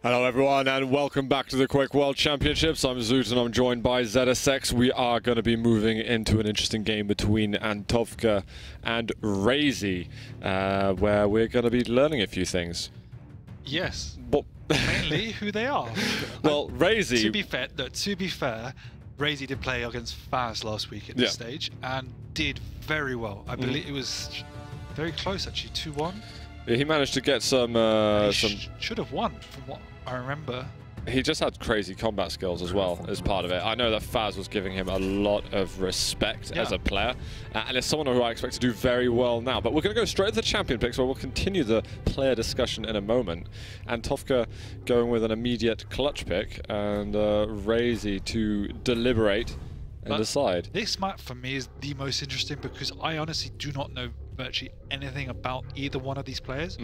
Hello everyone and welcome back to the Quake World Championships. I'm Zoot and I'm joined by ZSX. We are going to be moving into an interesting game between Antowka and Raisy, where we're going to be learning a few things. Yes, but mainly who they are. Well, Raisy... To be fair, Raisy did play against Faz last week at this stage and did very well. I believe it was very close actually, 2-1. Yeah, he managed to get some... should have won from what I remember. He just had crazy combat skills as well as part of it. I know that Faz was giving him a lot of respect as a player, and it's someone who I expect to do very well now. But we're going to go straight to the champion picks, where we'll continue the player discussion in a moment. Antowka going with an immediate clutch pick, and Raisy to deliberate and decide. This map for me is the most interesting because I honestly do not know virtually anything about either one of these players.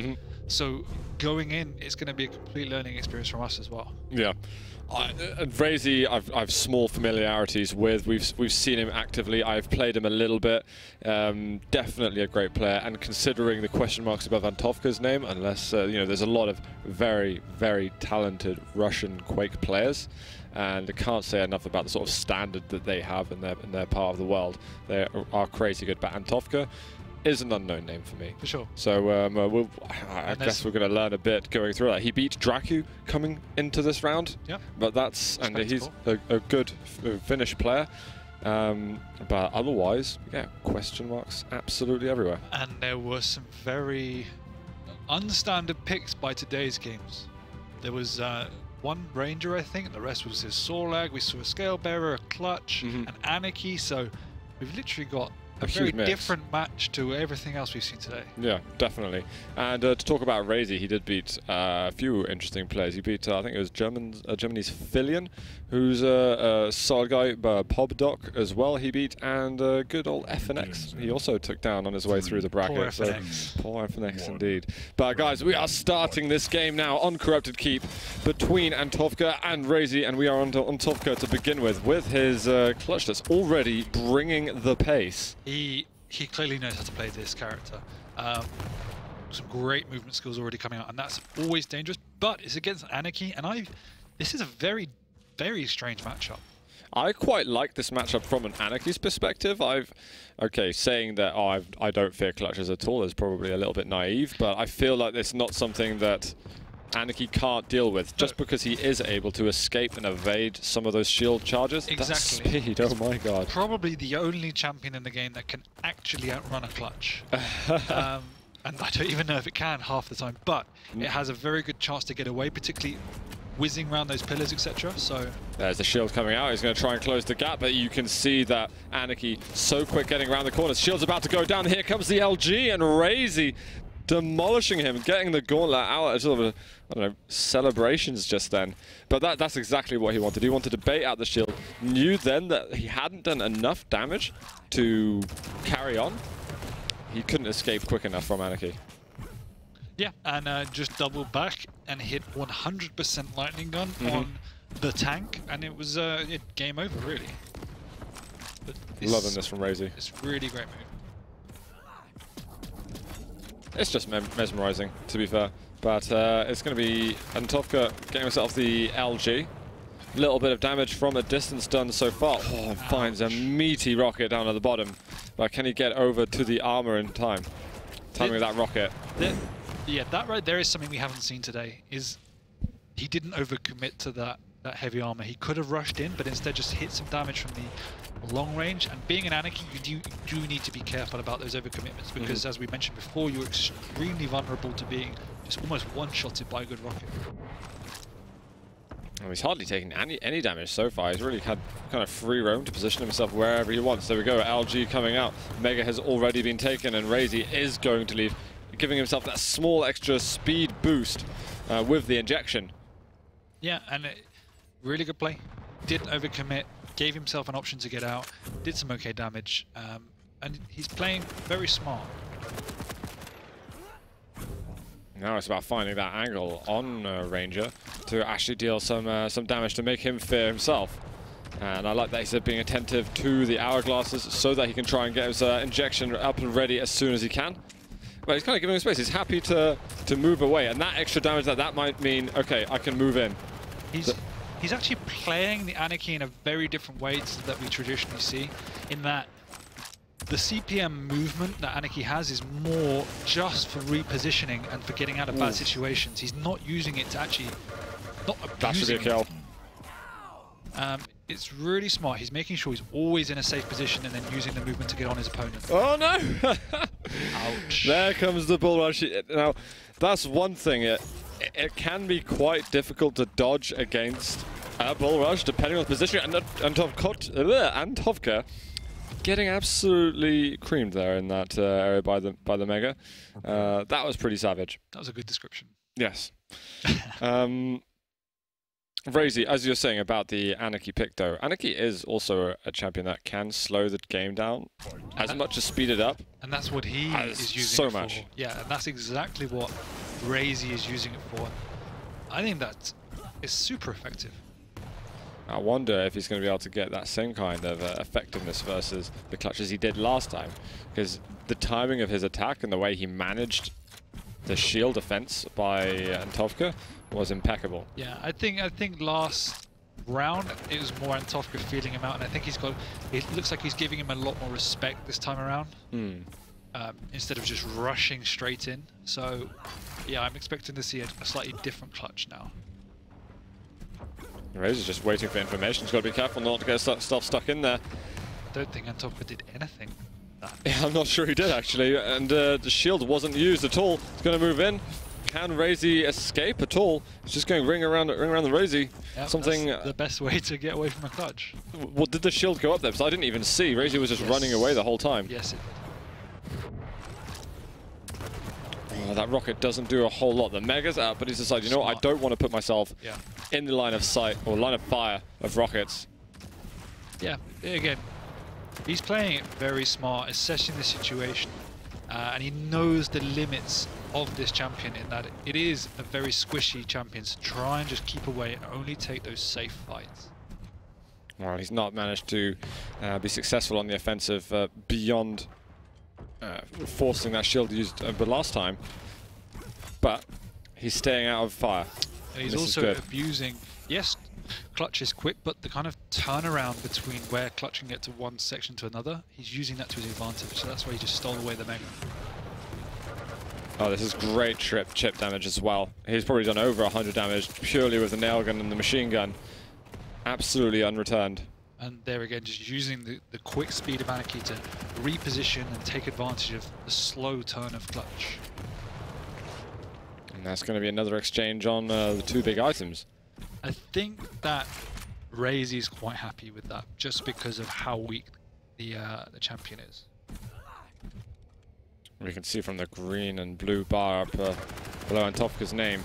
So going in, it's going to be a complete learning experience from us as well. Yeah. Raisy, I've small familiarities with. We've seen him actively. I've played him a little bit. Definitely a great player. And considering the question marks above Antowka's name, unless you know, there's a lot of very, very talented Russian Quake players, and I can't say enough about the sort of standard that they have in their part of the world. They are crazy good. But Antowka is an unknown name for me. For sure. So I guess we're going to learn a bit going through that. He beat Dracu coming into this round. Yeah. But and he's a good Finnish player. But otherwise, yeah, question marks absolutely everywhere. And there were some very unstandard picks by today's games. There was one Ranger, I think. The rest was his Sorlag. We saw a Scale Bearer, a Clutch, an Anarchy. So we've literally got a very different match to everything else we've seen today. Yeah, definitely. And to talk about Raisy, he did beat a few interesting players. He beat, I think it was Germany's Filion, who's a solid guy, Pobdoc as well he beat, and good old FNX. He also took down on his way through the bracket. Poor FNX. Poor FNX indeed. But guys, we are starting this game now on Corrupted Keep between Antowka and Raisy, and we are on Antowka to begin with his clutch that's already bringing the pace. He clearly knows how to play this character. Some great movement skills already coming out, and that's always dangerous. But it's against Anarchy, and this is a very, very strange matchup. I quite like this matchup from an Anarchy's perspective. Saying that I don't fear clutches at all is probably a little bit naive, but I feel like it's not something that Anarchy can't deal with, just because he is able to escape and evade some of those shield charges. Exactly. That speed, oh my god. Probably the only champion in the game that can actually outrun a clutch. And I don't even know if it can half the time, but it has a very good chance to get away, particularly whizzing around those pillars, etc. So there's the shield coming out. He's going to try and close the gap, but you can see that Anarchy so quick getting around the corners. Shield's about to go down. Here comes the LG, and Raisy demolishing him, getting the gauntlet out as sort of I don't know, celebrations just then. But that's exactly what he wanted. He wanted to bait out the shield. Knew then that he hadn't done enough damage to carry on. He couldn't escape quick enough from Anarchy. Yeah, and just doubled back and hit 100% lightning gun on the tank, and it was game over really. But loving this from Raisy. It's really great move. It's just mesmerizing, to be fair. But it's going to be Antowka getting himself the LG. Little bit of damage from a distance done so far. Oh, finds a meaty rocket down at the bottom. But can he get over to the armor in time? Timing that rocket. Yeah, that right there is something we haven't seen today. Is he didn't overcommit to that heavy armor. He could have rushed in, but instead just hit some damage from the long range. And being an Anarchy, you do need to be careful about those overcommitments, because as we mentioned before, you're extremely vulnerable to being just almost one-shotted by a good rocket. Well, he's hardly taken any damage so far. He's really had kind of free roam to position himself wherever he wants. There we go, LG coming out. Mega has already been taken, and Raisy is going to leave, giving himself that small extra speed boost with the injection. Yeah, and really good play. Didn't overcommit, gave himself an option to get out, did some okay damage, and he's playing very smart. Now it's about finding that angle on Ranger to actually deal some damage to make him fear himself. And I like that he's being attentive to the hourglasses so that he can try and get his injection up and ready as soon as he can. But he's kind of giving him space. He's happy to move away, and that extra damage that might mean, okay, I can move in. He's actually playing the Anarchy in a very different way to that we traditionally see, in that the CPM movement that Anarchy has is more just for repositioning and for getting out of bad situations. He's not using it to actually, not abusing that should be a kill. It's really smart. He's making sure he's always in a safe position and then using the movement to get on his opponent. Oh no! Ouch. There comes the bull rush. Now, that's one thing. It can be quite difficult to dodge against a bull rush depending on the position. And antowka getting absolutely creamed there in that area by the Mega. That was pretty savage. That was a good description. Yes. Raisy, as you're saying about the Anarchy pick though, Anarchy is also a champion that can slow the game down as much as speed it up. And that's what he is using so it for. much. Yeah, and that's exactly what Raisy is using it for. I think that is super effective. I wonder if he's going to be able to get that same kind of effectiveness versus the clutch as he did last time, because the timing of his attack and the way he managed the shield defense by antowka was impeccable. Yeah, I think last round it was more antowka feeling him out, and I think it looks like he's giving him a lot more respect this time around, instead of just rushing straight in. So yeah, I'm expecting to see a slightly different clutch now. Razor's just waiting for information. He's got to be careful not to get stuff stuck in there. I don't think antowka did anything. Yeah, I'm not sure he did actually, and the shield wasn't used at all. He's going to move in. Can Raisy escape at all? He's just going ring around the Raisy. Yep, something. That's the best way to get away from a clutch. Well, did the shield go up there? Because I didn't even see. Raisy was just running away the whole time. Yes, it did. Oh, that rocket doesn't do a whole lot. The Mega's out, but he's decided, you know what, I don't want to put myself in the line of sight or line of fire of rockets. Yeah, again, he's playing it very smart, assessing the situation, and he knows the limits of this champion in that it is a very squishy champion, so try and just keep away and only take those safe fights. Well, he's not managed to be successful on the offensive beyond forcing that shield used the last time, but he's staying out of fire. And he's also abusing, yes, clutch is quick, but the kind of turnaround between where clutch can get to one section to another, he's using that to his advantage, so that's why he just stole away the Mega. Oh, this is great chip damage as well. He's probably done over 100 damage purely with the nail gun and the machine gun. Absolutely unreturned. And there again, just using the quick speed of Anarchy to reposition and take advantage of the slow turn of clutch. And that's going to be another exchange on the two big items. I think that Raisy's quite happy with that, just because of how weak the champion is. We can see from the green and blue bar up below antowka's name,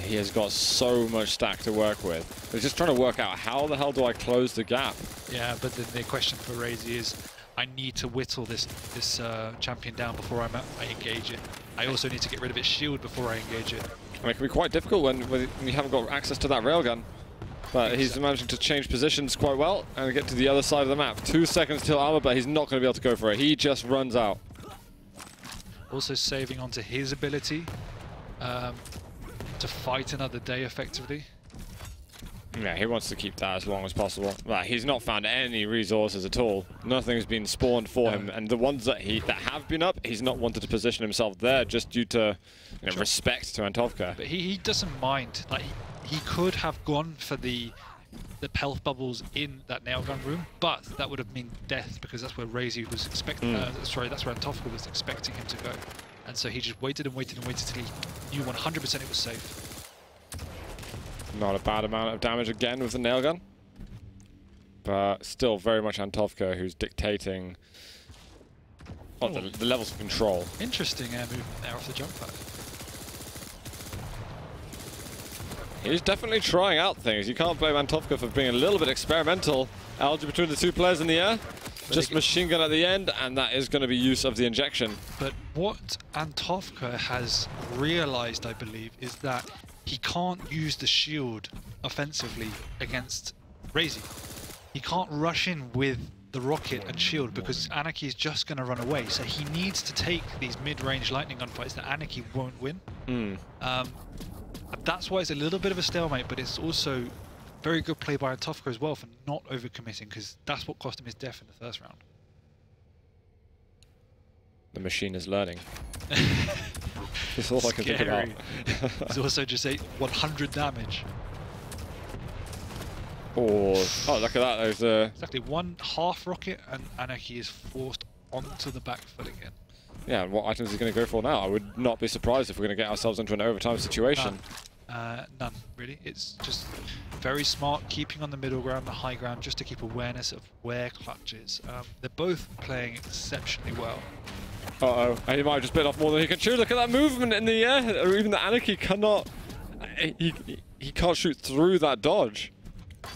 he has got so much stack to work with. He's just trying to work out how the hell do I close the gap. Yeah, but then the question for Raisy is, I need to whittle this champion down before I engage it. I also need to get rid of its shield before I engage it. I mean, it can be quite difficult when you haven't got access to that railgun. But he's managing to change positions quite well and get to the other side of the map. 2 seconds till armor, but he's not going to be able to go for it. He just runs out. Also saving onto his ability to fight another day effectively. Yeah, he wants to keep that as long as possible. But he's not found any resources at all. Nothing's been spawned for him, and the ones that have been up, he's not wanted to position himself there just due to respect to antowka. But he doesn't mind. Like he could have gone for the health bubbles in that nail gun room, but that would have meant death because that's where Raisy was expecting. Sorry, that's where antowka was expecting him to go, and so he just waited and waited and waited till he knew 100% it was safe. Not a bad amount of damage again with the nail gun, but still very much antowka who's dictating the levels of control. Interesting air movement there off the jump pad. He's definitely trying out things. You can't blame antowka for being a little bit experimental. Algae between the two players in the air. But just machine gun at the end, and that is going to be use of the injection. But what antowka has realized, I believe, is that he can't use the shield offensively against Raisy. He can't rush in with the rocket and shield because Anarchy is just going to run away. So he needs to take these mid-range lightning gun fights that Anarchy won't win. That's why it's a little bit of a stalemate, but it's also very good play by antowka as well for not overcommitting, because that's what cost him his death in the first round. The machine is learning. That's all I can think about. He's also just 100 damage. Oh, look at that. There's exactly one half rocket and Anarchy is forced onto the back foot again. Yeah, and what items is he going to go for now? I would not be surprised if we're going to get ourselves into an overtime situation. None, really. It's just very smart, keeping on the middle ground, the high ground, just to keep awareness of where Clutch is. They're both playing exceptionally well. Uh-oh, and he might have just bit off more than he can chew. Look at that movement in the air. Or even the Anarchy cannot... He can't shoot through that dodge.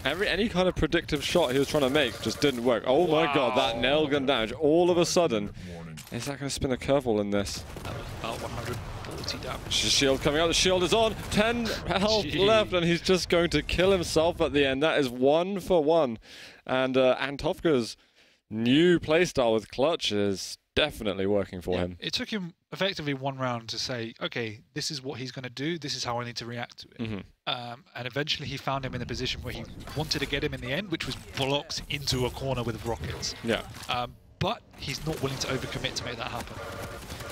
Any kind of predictive shot he was trying to make just didn't work. Oh my god, that nail gun damage. All of a sudden, is that going to spin a curveball in this? That was about 140 damage. Shield coming out, the shield is on. 10 health left, and he's just going to kill himself at the end. That is 1 for 1. And antowka's new playstyle with Clutch is definitely working for him. It took him effectively 1 round to say, okay, this is what he's going to do, this is how I need to react to it. And eventually he found him in a position where he wanted to get him in the end, which was blocked into a corner with rockets. Yeah. But he's not willing to overcommit to make that happen.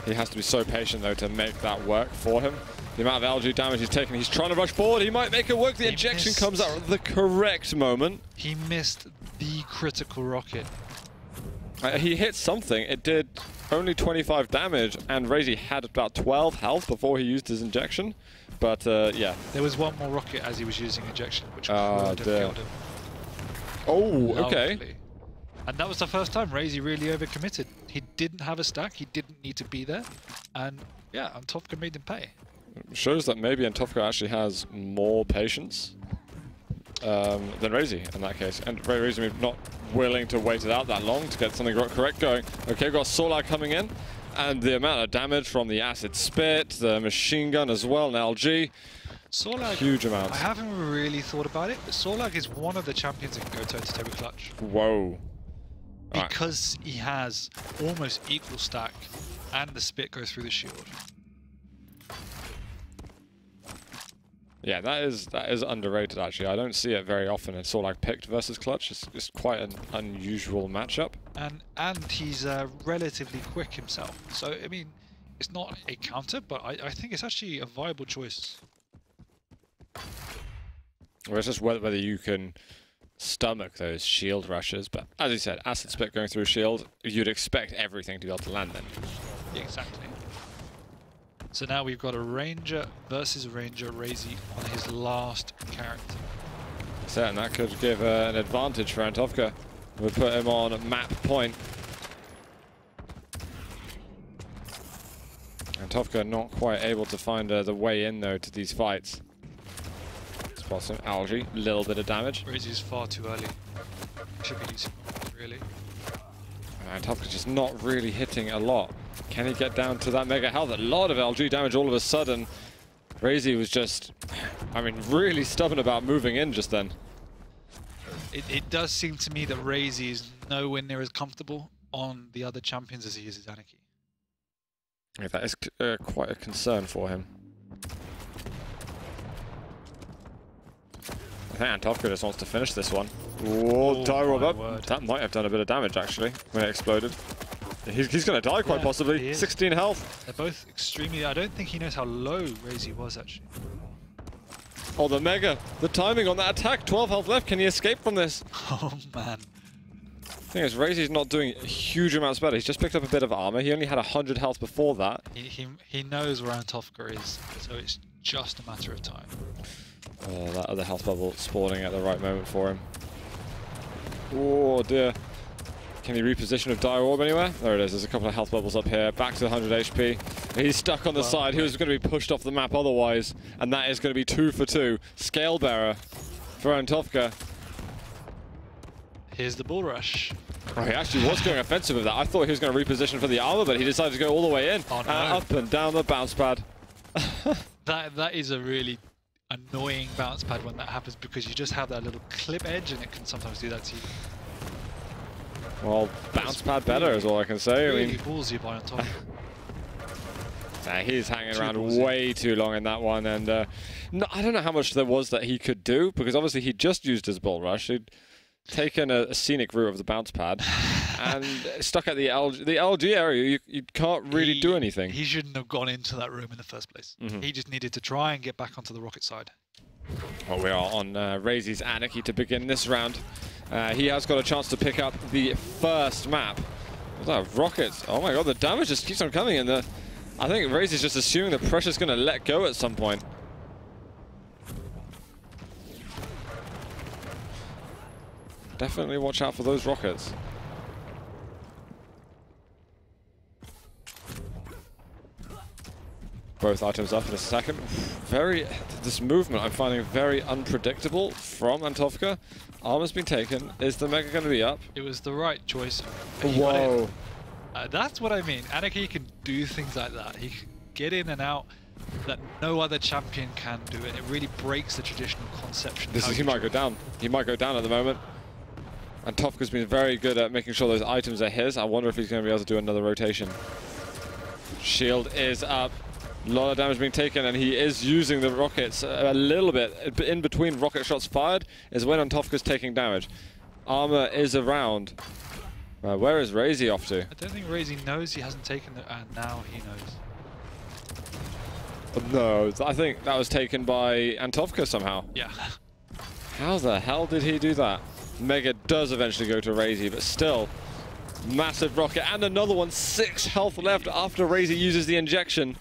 He has to be so patient, though, to make that work for him. The amount of LG damage he's taken, he's trying to rush forward. He might make it work. The ejection comes out at the correct moment. He missed the critical rocket. He hit something. It did only 25 damage, and raisy had about 12 health before he used his injection. But, yeah. There was one more rocket as he was using injection, which could have killed him. Oh, okay. And that was the first time raisy really overcommitted. He didn't have a stack, he didn't need to be there, and yeah, antowka made him pay. It shows that maybe antowka actually has more patience than raisy in that case, and for very reason not willing to wait it out that long to get something correct going. Okay, got Solag coming in, and the amount of damage from the acid spit, the machine gun as well, and LG. Solag, huge amounts. I haven't really thought about it, but Solag is one of the champions that can go toe-to-toe with Clutch. Whoa. Because he has almost equal stack, and the spit goes through the shield. Yeah, that is underrated actually. I don't see it very often in Solag picked versus Clutch. It's quite an unusual matchup. And he's relatively quick himself. So I mean, it's not a counter, but I think it's actually a viable choice. Well, it's just whether you can stomach those shield rushes, but as you said, acid spit going through shield, you'd expect everything to be able to land then. Yeah, exactly. So now we've got a ranger versus a ranger, raisy on his last character. So, and that could give an advantage for antowka. Would put him on map point. antowka not quite able to find the way in though to these fights. Spot some algae, little bit of damage. raisy is far too early. Should be using really. antowka just not really hitting a lot. Can he get down to that mega health? A lot of LG damage all of a sudden. raisy was just, I mean, really stubborn about moving in just then. It does seem to me that raisy is nowhere near as comfortable on the other champions as he is as Anarchy. Yeah, that is quite a concern for him. I think antowka just wants to finish this one. Whoa, die rob up. That might have done a bit of damage actually when it exploded. He's going to die quite possibly. 16 health. They're both extremely... I don't think he knows how low raisy was actually. Oh, the mega. The timing on that attack. 12 health left. Can he escape from this? Oh, man. The thing is, raisy's not doing huge amounts better. He's just picked up a bit of armor. He only had 100 health before that. He knows where antowka is, so it's just a matter of time. Oh, that other health bubble spawning at the right moment for him. Oh, dear. Can he reposition with Dire Orb anywhere? There it is. There's a couple of health bubbles up here. Back to the 100 HP. He's stuck on the side. He was going to be pushed off the map otherwise. And that is going to be 2 for 2. Scale Bearer for antowka. Here's the bull rush. Oh, he actually was going offensive with that. I thought he was going to reposition for the armor, but he decided to go all the way in. Oh, no. Up and down the bounce pad. That is a really annoying bounce pad when that happens, because you just have that little clip edge and it can sometimes do that to you. Well, bounce pad better is all I can say. Really I mean, ballsy by Antowka. He's hanging around way too long in that one, and no, I don't know how much there was that he could do, because obviously he just used his bull rush. He'd taken a scenic route of the bounce pad and stuck at the LG area. You can't really do anything. He shouldn't have gone into that room in the first place. He just needed to try and get back onto the rocket side. Well, we are on Raisy's Anarchy to begin this round. He has got a chance to pick up the first map. What's that? Rockets. Oh my god, the damage just keeps on coming in. I think Raisy's just assuming the pressure's going to let go at some point. Definitely watch out for those rockets. Both items up in a second. This movement I'm finding very unpredictable from Antowka. Armor's been taken. Is the Mega going to be up? It was the right choice. Whoa. That's what I mean. Anarchy can do things like that. He can get in and out that no other champion can do it. It really breaks the traditional conception. He might go down. He might go down at the moment. And Antowka's been very good at making sure those items are his. I wonder if he's going to be able to do another rotation. Shield is up. A lot of damage being taken, and he is using the rockets a little bit. In between rocket shots fired is when Antowka's taking damage. Armor is around. Where is raisy off to? I don't think raisy knows he hasn't taken it, and now he knows. No, I think that was taken by Antowka somehow. Yeah. How the hell did he do that? Mega does eventually go to raisy, but still, massive rocket, and another one. 6 health left after raisy uses the injection.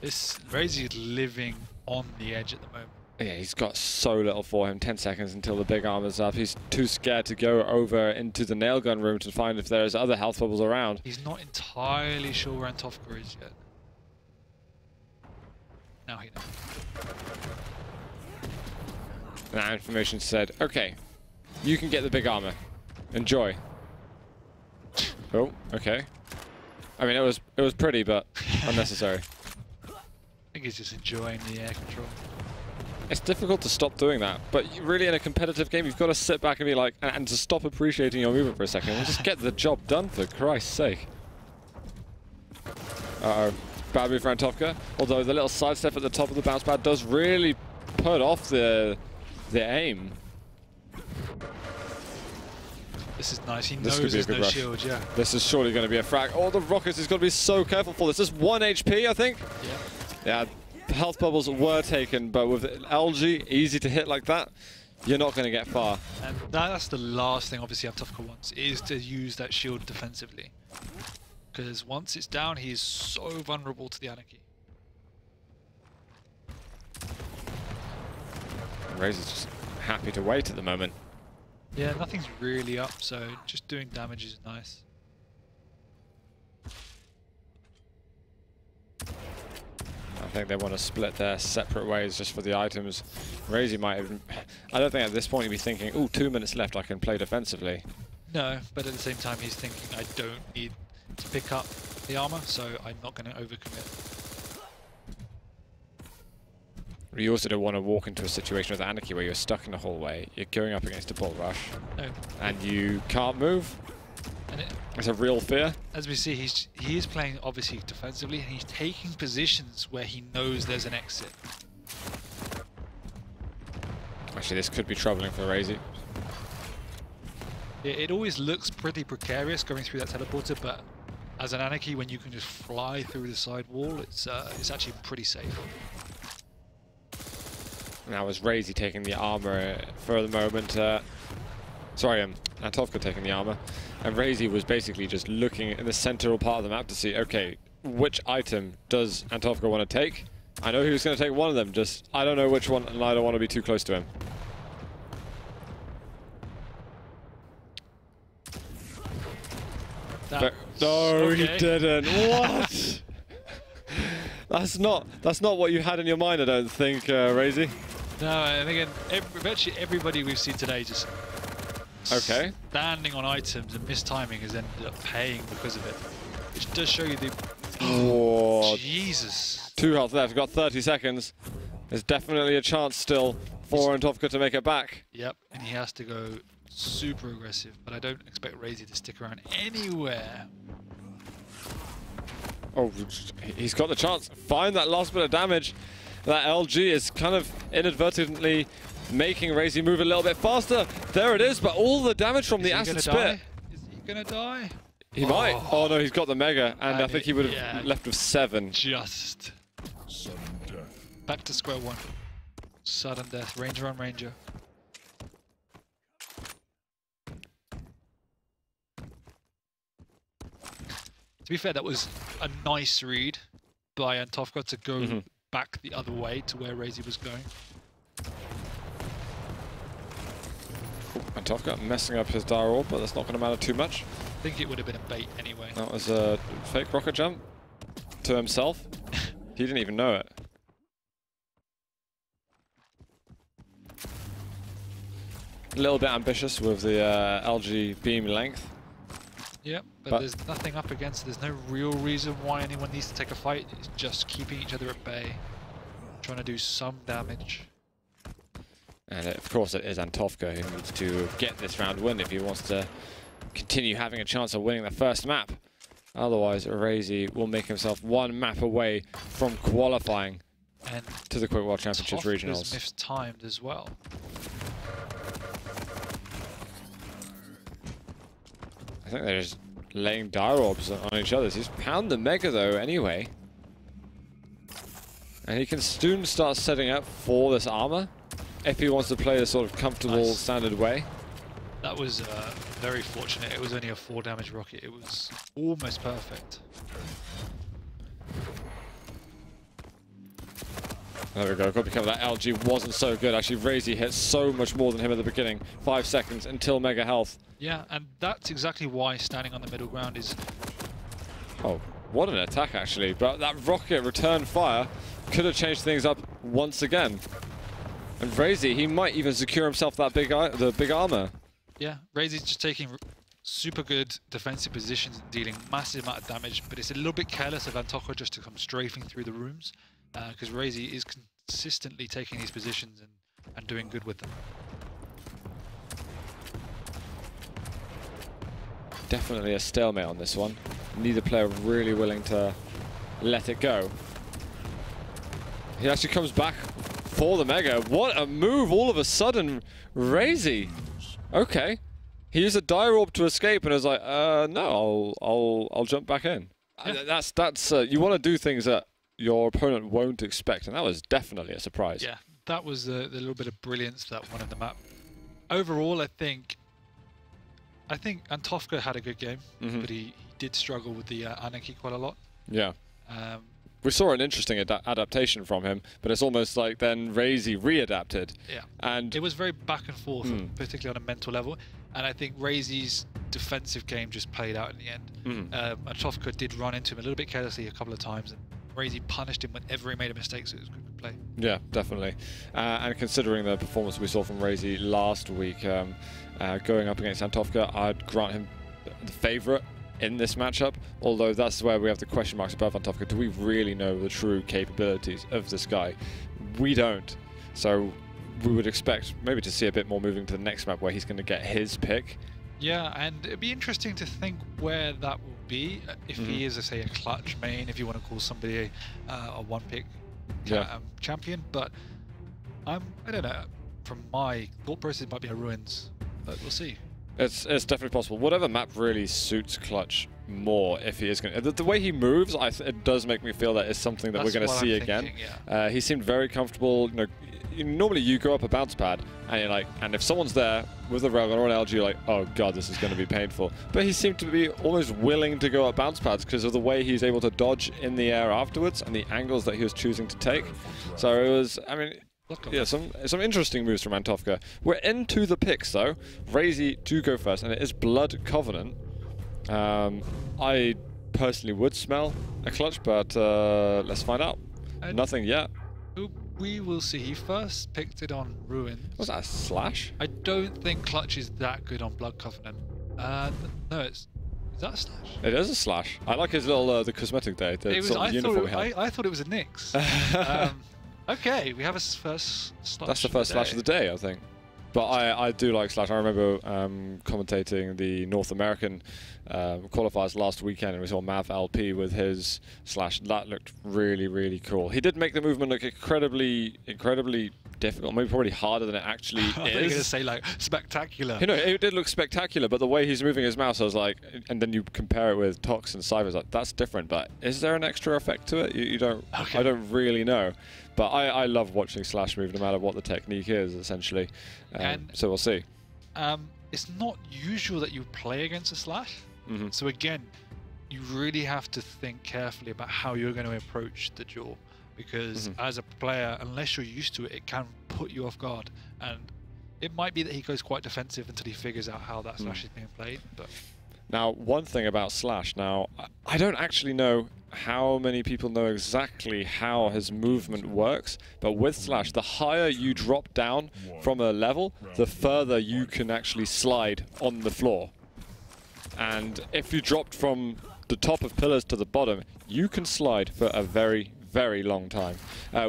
This raisy is living on the edge at the moment. Yeah, he's got so little for him. 10 seconds until the big armor's up. He's too scared to go over into the nail gun room to find if there's other health bubbles around. He's not entirely sure where Antowka is yet. Now he knows. That information said, okay, you can get the big armor. Enjoy. Oh, okay. I mean, it was pretty, but unnecessary. I think he's just enjoying the air control. It's difficult to stop doing that, but really in a competitive game, you've got to sit back and be like, and to stop appreciating your movement for a second and just get the job done, for Christ's sake. Uh-oh. Bad move for Antowka, although the little sidestep at the top of the bounce pad does really put off the aim. This is nice. He knows there's no shield, yeah. This is surely going to be a frag. Oh, the rockets, he's got to be so careful for this. This is 1 HP, I think. Yeah. Yeah, health bubbles were taken, but with LG, easy to hit like that, you're not going to get far. And that's the last thing, obviously, Antowka wants, is to use that shield defensively. Because once it's down, he is so vulnerable to the Anarchy. Razor's just happy to wait at the moment. Yeah, nothing's really up, so just doing damage is nice. I think they want to split their separate ways just for the items. Raisy might even... I don't think at this point he'd be thinking, ooh, 2 minutes left, I can play defensively. No, but at the same time he's thinking, I don't need to pick up the armor, so I'm not going to overcommit. You also don't want to walk into a situation with Anarchy where you're stuck in a hallway, you're going up against a bull rush, and you can't move. And it's a real fear. As we see, he is playing obviously defensively, and he's taking positions where he knows there's an exit. Actually, this could be troubling for Raisy. It always looks pretty precarious going through that teleporter, but as an Anarchy, when you can just fly through the side wall, it's actually pretty safe. Now is Raisy taking the armor for the moment. Sorry, Antowka taking the armor. And Raisy was basically just looking in the central part of the map to see, okay, which item does Antowka want to take? I know he was going to take one of them, just I don't know which one, and I don't want to be too close to him. No, he didn't. What? That's not what you had in your mind, I don't think, Raisy. No, and again, virtually everybody we've seen today just standing on items and mistiming has ended up paying because of it. Which does show you the... Oh, Jesus. 2 health left, got 30 seconds. There's definitely a chance still for Antowka to make it back. Yep, and he has to go super aggressive, but I don't expect raisy to stick around anywhere. Oh, he's got the chance. Find that last bit of damage. That LG is kind of inadvertently making raisy move a little bit faster. There it is, but all the damage from the acid spit. Is he gonna die? He might. Oh no, he's got the mega, and I think he would have left with 7. Just. Back to square one. Sudden death. Ranger on Ranger. To be fair, that was a nice read by antowka to go back the other way to where raisy was going. antowka messing up his dire orb, but that's not going to matter too much. I think it would have been a bait anyway. That was a fake rocket jump to himself. He didn't even know it. A little bit ambitious with the LG beam length. Yep, but there's nothing up against. There's no real reason why anyone needs to take a fight. It's just keeping each other at bay, trying to do some damage. And of course it is antowka who needs to get this round win if he wants to continue having a chance of winning the first map. Otherwise, raisy will make himself 1 map away from qualifying and to the Quake World Championships regionals. Mistimed as well. I think they're just laying dire orbs on each other. He's pound the mega though anyway. And he can soon start setting up for this armor if he wants to play this sort of comfortable standard way. That was very fortunate. It was only a 4 damage rocket. It was almost perfect. There we go. Got to be careful. That LG wasn't so good. Actually, raisy hit so much more than him at the beginning. 5 seconds until mega health. Yeah, and that's exactly why standing on the middle ground is... Oh, what an attack actually. But that rocket return fire could have changed things up once again. And raisy, he might even secure himself that the big armor. Yeah, raisy's just taking super good defensive positions, dealing massive amount of damage, but it's a little bit careless of antowka just to come strafing through the rooms, because raisy is consistently taking these positions and doing good with them. Definitely a stalemate on this one. Neither player really willing to let it go. He actually comes back for the mega. What a move all of a sudden, raisy. Okay. He used a dire orb to escape and was like, no, I'll jump back in. Yeah. That's you want to do things that your opponent won't expect, and that was definitely a surprise. Yeah, that was the little bit of brilliance that won in the map. Overall, I think antowka had a good game, but he did struggle with the anarchy quite a lot. Yeah. We saw an interesting adaptation from him, but it's almost like then raisy readapted. Yeah. And it was very back and forth, particularly on a mental level. And I think raisy's defensive game just played out in the end. antowka did run into him a little bit carelessly a couple of times, and raisy punished him whenever he made a mistake, so it was good play. Yeah, definitely. And considering the performance we saw from raisy last week, going up against antowka, I'd grant him the favourite in this matchup, although that's where we have the question marks above antowka. Do we really know the true capabilities of this guy? We don't. So we would expect maybe to see a bit more moving to the next map where he's going to get his pick. Yeah, and it'd be interesting to think where that will be if he is, say, a clutch main, if you want to call somebody a one-pick champion. But I don't know. From my thought process, it might be a ruins, but we'll see. It's definitely possible. Whatever map really suits clutch more, if he is going to... The way he moves, it does make me feel that it's something that we're going to see again. Yeah. He seemed very comfortable. You know, normally you go up a bounce pad and you're like, and if someone's there with a railgun or an LG, you're like, oh god, this is going to be painful. But he seemed to be almost willing to go up bounce pads because of the way he's able to dodge in the air afterwards and the angles that he was choosing to take. So it was, I mean... Yeah, some interesting moves from antowka. We're into the picks though. raisy do go first, and it is Blood Covenant. I personally would smell a clutch, but let's find out. Nothing yet. We will see. He first picked it on Ruin. Was that a slash? I don't think clutch is that good on Blood Covenant. No, is that a slash? It is a slash. I like his little the cosmetic day. I thought it was a Nyx. Okay, we have a first slash. That's the first slash of the day, I think. But I do like Slash. I remember commentating the North American qualifiers last weekend, and we saw Mav LP with his Slash. That looked really, really cool. He did make the movement look incredibly difficult, maybe probably harder than it actually is. I thought you were going to say like spectacular. You know, it did look spectacular, but the way he's moving his mouse, I was like, and then you compare it with Tox and Cypher's, like, that's different. But is there an extra effect to it? You don't. Okay. I don't really know. But I love watching Slash move, no matter what the technique is, essentially. So we'll see. It's not usual that you play against a Slash. So again, you really have to think carefully about how you're going to approach the duel. Because as a player, unless you're used to it, it can put you off guard. And it might be that he goes quite defensive until he figures out how that Slash is being played. But now, one thing about Slash, now, I don't actually know how many people know exactly how his movement works, but with Slash, the higher you drop down from a level, the further you can actually slide on the floor. And if you dropped from the top of pillars to the bottom, you can slide for a very, very long time.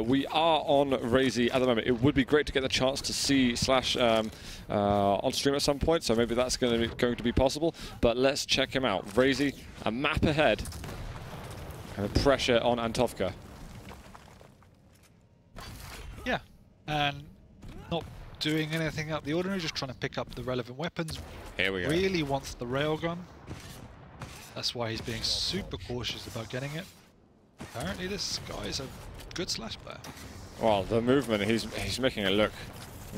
We are on raisy at the moment. It would be great to get the chance to see Slash on stream at some point, so maybe that's going to be possible. But let's check him out. Raisy, a map ahead, and the pressure on antowka. Yeah, and not doing anything out of the ordinary, just trying to pick up the relevant weapons. Here we go. Really wants the railgun. That's why he's being super cautious about getting it. Apparently this guy is a good Slash player. Well, the movement, he's making it look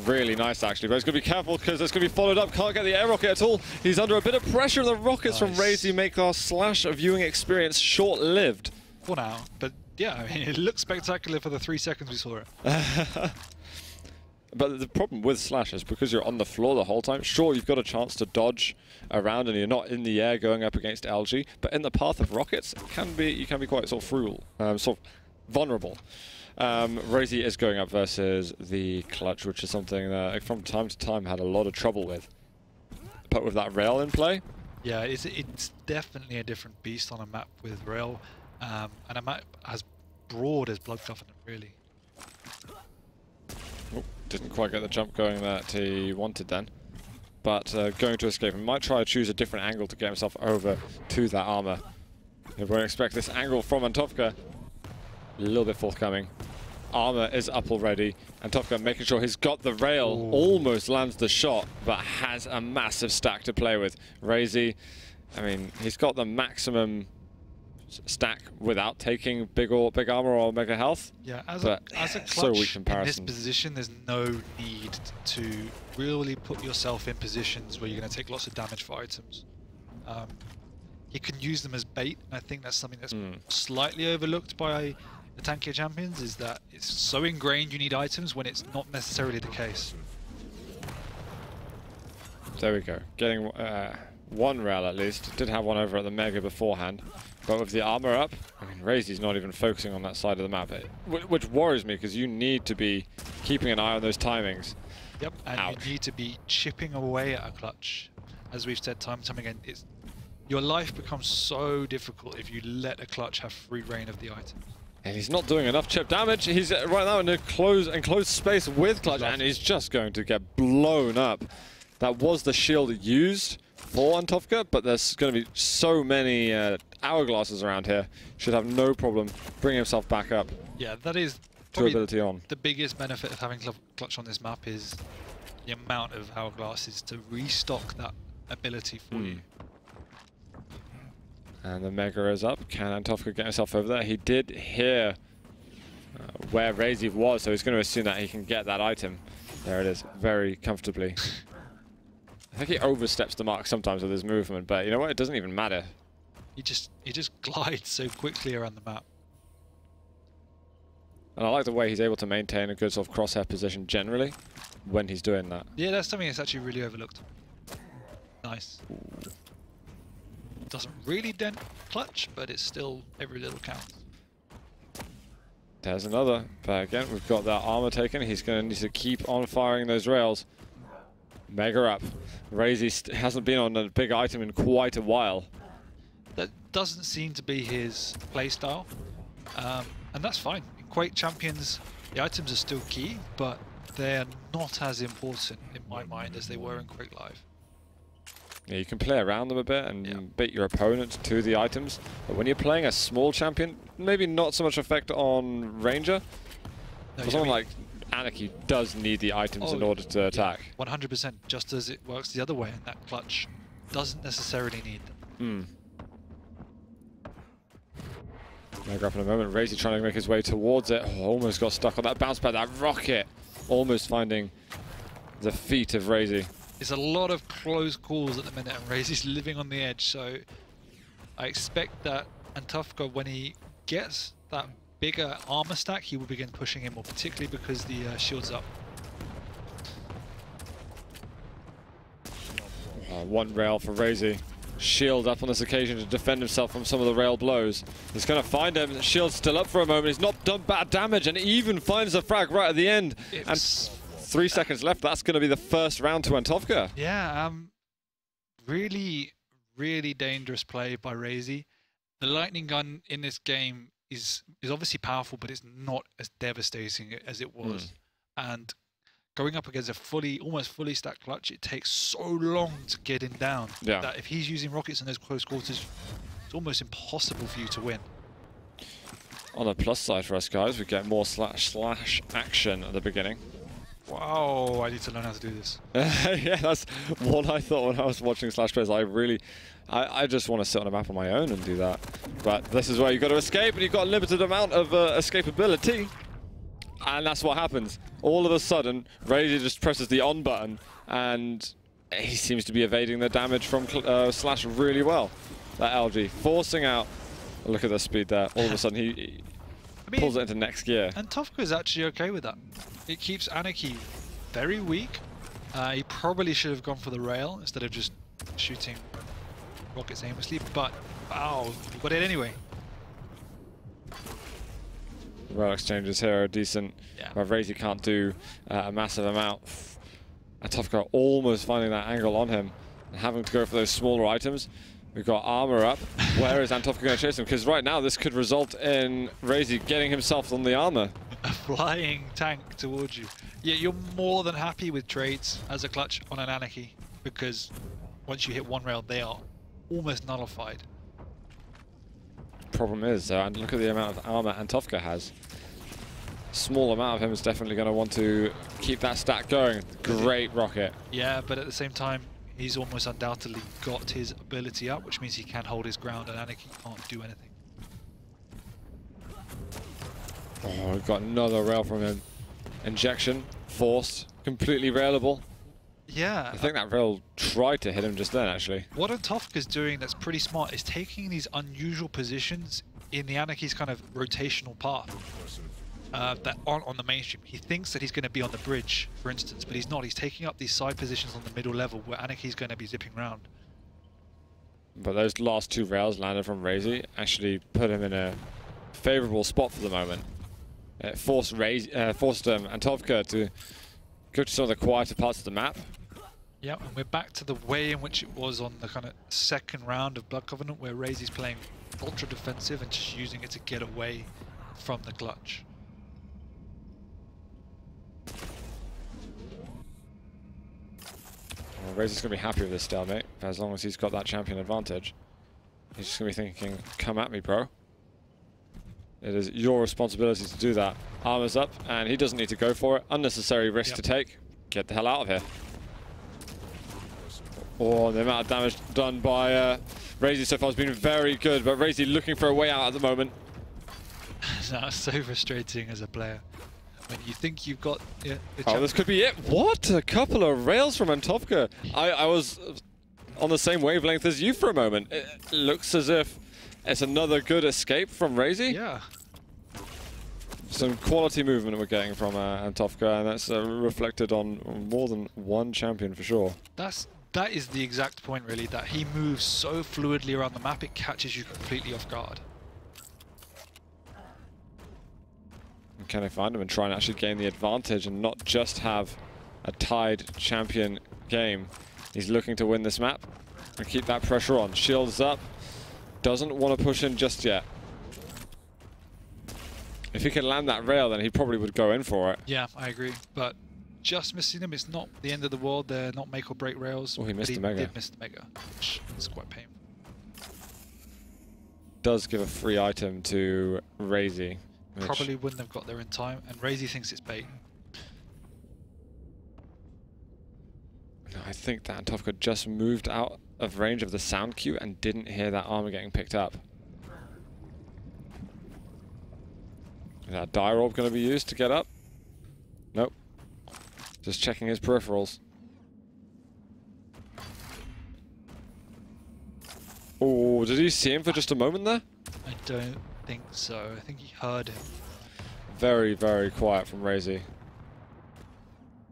really nice, actually. But he's going to be careful because it's going to be followed up. Can't get the air rocket at all. He's under a bit of pressure. The rockets from raisy make our Slash viewing experience short-lived. For now. But yeah, I mean, it looks spectacular for the 3 seconds we saw it. But the problem with Slash is because you're on the floor the whole time, sure, you've got a chance to dodge around and you're not in the air going up against LG, but in the path of rockets, you can be quite sort of frugal, sort of vulnerable. Raisy is going up versus the clutch, which is something that from time to time had a lot of trouble with. But with that rail in play? Yeah, it's definitely a different beast on a map with rail, and a map as broad as Blood Covenant, really. Didn't quite get the jump going that he wanted then, but going to escape. He might try to choose a different angle to get himself over to that armor. You won't expect this angle from antowka. A little bit forthcoming. Armor is up already. antowka making sure he's got the rail. Ooh. Almost lands the shot, but has a massive stack to play with. Raisy, I mean, he's got the maximum stack without taking big armor or mega health. Yeah, as a clutch so weak comparison. In this position, there's no need to really put yourself in positions where you're going to take lots of damage for items. You can use them as bait, and I think that's something that's slightly overlooked by the tankier champions, is that it's so ingrained you need items when it's not necessarily the case. There we go. Getting one rail at least. Did have one over at the mega beforehand. But with the armor up, I mean, Raisy's not even focusing on that side of the map, which worries me because you need to be keeping an eye on those timings. Yep, and you need to be chipping away at a clutch. As we've said time and time again, your life becomes so difficult if you let a clutch have free reign of the items. And he's not doing enough chip damage. He's right now in a enclosed space with clutch, and he's just going to get blown up. That was the shield used for antowka, but there's going to be so many hourglasses around here. Should have no problem bringing himself back up. Yeah, that is ability on. The biggest benefit of having clutch on this map is the amount of hourglasses to restock that ability for you. And the mega is up. Can antowka get himself over there? He did hear where raisy was, so he's going to assume that he can get that item. There it is, very comfortably. I think he oversteps the mark sometimes with his movement, but you know what? It doesn't even matter. He just glides so quickly around the map. And I like the way he's able to maintain a good sort of crosshair position generally when he's doing that. Yeah, that's something that's actually really overlooked. Nice. Ooh. Doesn't really dent clutch, but it's still every little counts. There's another, but again, we've got that armor taken. He's going to need to keep on firing those rails. Mega up. Raisy hasn't been on a big item in quite a while. That doesn't seem to be his playstyle, and that's fine. In Quake Champions, the items are still key, but they're not as important in my mind as they were in Quake Live. Yeah, you can play around them a bit and beat your opponent to the items, but when you're playing a small champion, maybe not so much effect on Ranger. No, For someone like Anarchy does need the items in order to attack. 100%, just as it works the other way, and that clutch doesn't necessarily need them. No grab in a moment. Raisy trying to make his way towards it. Oh, almost got stuck on that bounce pad. That rocket almost finding the feet of Raisy. There's a lot of close calls at the minute, and Raisy's living on the edge, so I expect that antowka, when he gets that bigger armor stack, he will begin pushing him more, particularly because the shield's up. One rail for Raisy. Shield up on this occasion to defend himself from some of the rail blows. He's going to find him. Shield's still up for a moment. He's not done bad damage and even finds a frag right at the end. And 3 seconds left. That's going to be the first round to antowka. Yeah, really, really dangerous play by Raisy. The lightning gun in this game is obviously powerful, but it's not as devastating as it was. And going up against a almost fully stacked clutch, it takes so long to get him down that if he's using rockets in those close quarters, it's almost impossible for you to win. On the plus side for us guys, we get more slash action at the beginning. Wow, I need to learn how to do this. Yeah, that's what I thought when I was watching Slash plays. I just want to sit on a map on my own and do that. But this is where you've got to escape, and you've got a limited amount of escapability. And that's what happens. All of a sudden, Raisy just presses the on button, and he seems to be evading the damage from Slash really well. That LG forcing out. Look at the speed there. All of a sudden, he pulls it into next gear. And antowka is actually okay with that. It keeps Anarchy very weak. He probably should have gone for the rail instead of just shooting rockets aimlessly, but wow, he got it anyway. Rail exchanges here are decent, but Raisy can't do a massive amount. antowka almost finding that angle on him and having to go for those smaller items. We've got armor up. Where is antowka going to chase him? Because right now this could result in Raisy getting himself on the armor. A flying tank towards you. Yeah, you're more than happy with trades as a clutch on an Anarchy, because once you hit one rail, they are almost nullified. Problem is, and look at the amount of armor antowka has. Small amount of him is definitely going to want to keep that stack going. Great rocket. Yeah, but at the same time, he's almost undoubtedly got his ability up, which means he can hold his ground and Anarchy can't do anything. Oh, we've got another rail from him. Injection, forced, completely railable. Yeah. I think that rail tried to hit him just then, actually. What antowka's doing that's pretty smart is taking these unusual positions in the Anarchy's kind of rotational path that aren't on the mainstream. He thinks that he's going to be on the bridge, for instance, but he's not. He's taking up these side positions on the middle level where Anarchy's going to be zipping around. But those last two rails landed from Raisy actually put him in a favorable spot for the moment. It forced antowka to go to some of the quieter parts of the map. Yeah, and we're back to the way in which it was on the kind of second round of Blood Covenant, where Raisy's playing ultra defensive and just using it to get away from the clutch. Well, Raisy's going to be happy with this stalemate, as long as he's got that champion advantage. He's just going to be thinking, come at me, bro. It is your responsibility to do that. Armor's up, and he doesn't need to go for it. Unnecessary risk to take. Get the hell out of here. Oh, the amount of damage done by Raisy so far has been very good, but Raisy looking for a way out at the moment. That's so frustrating as a player. When you think you've got... Oh, this could be it. What? A couple of rails from antowka. I was on the same wavelength as you for a moment. It looks as if it's another good escape from Raisy. Yeah. Some quality movement we're getting from antowka, and that's reflected on more than one champion for sure. That is the exact point, really, that he moves so fluidly around the map, it catches you completely off guard. And can they find him and try and actually gain the advantage and not just have a tied champion game? He's looking to win this map and keep that pressure on. Shields up. Doesn't want to push in just yet. If he can land that rail, then he probably would go in for it. Yeah, I agree. But just missing him. It's not the end of the world. They're not make or break rails. Oh, he missed the mega. He did miss the mega, which is quite painful. Does give a free item to Raisy. Probably wouldn't have got there in time, and Raisy thinks it's bait. No, I think that antowka just moved out of range of the sound cue and didn't hear that armor getting picked up. Is that dire orb going to be used to get up? Nope. Just checking his peripherals. Oh, did he see him for just a moment there? I don't think so. I think he heard him. Very, very quiet from Raisy.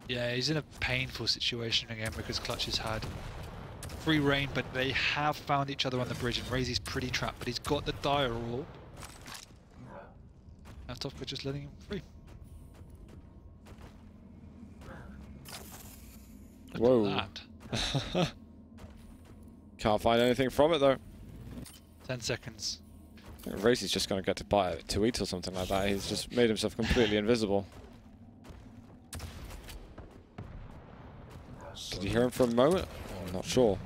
Yeah, he's in a painful situation again because Clutch has had free reign, but they have found each other on the bridge, and Raisy's pretty trapped, but he's got the dire orb. Antowka just letting him free. Look Whoa. at that. Can't find anything from it though. 10 seconds. I think Raisy's just going to get to buy it to eat or something like that. He's just made himself completely invisible. Did you hear him for a moment? I'm not sure.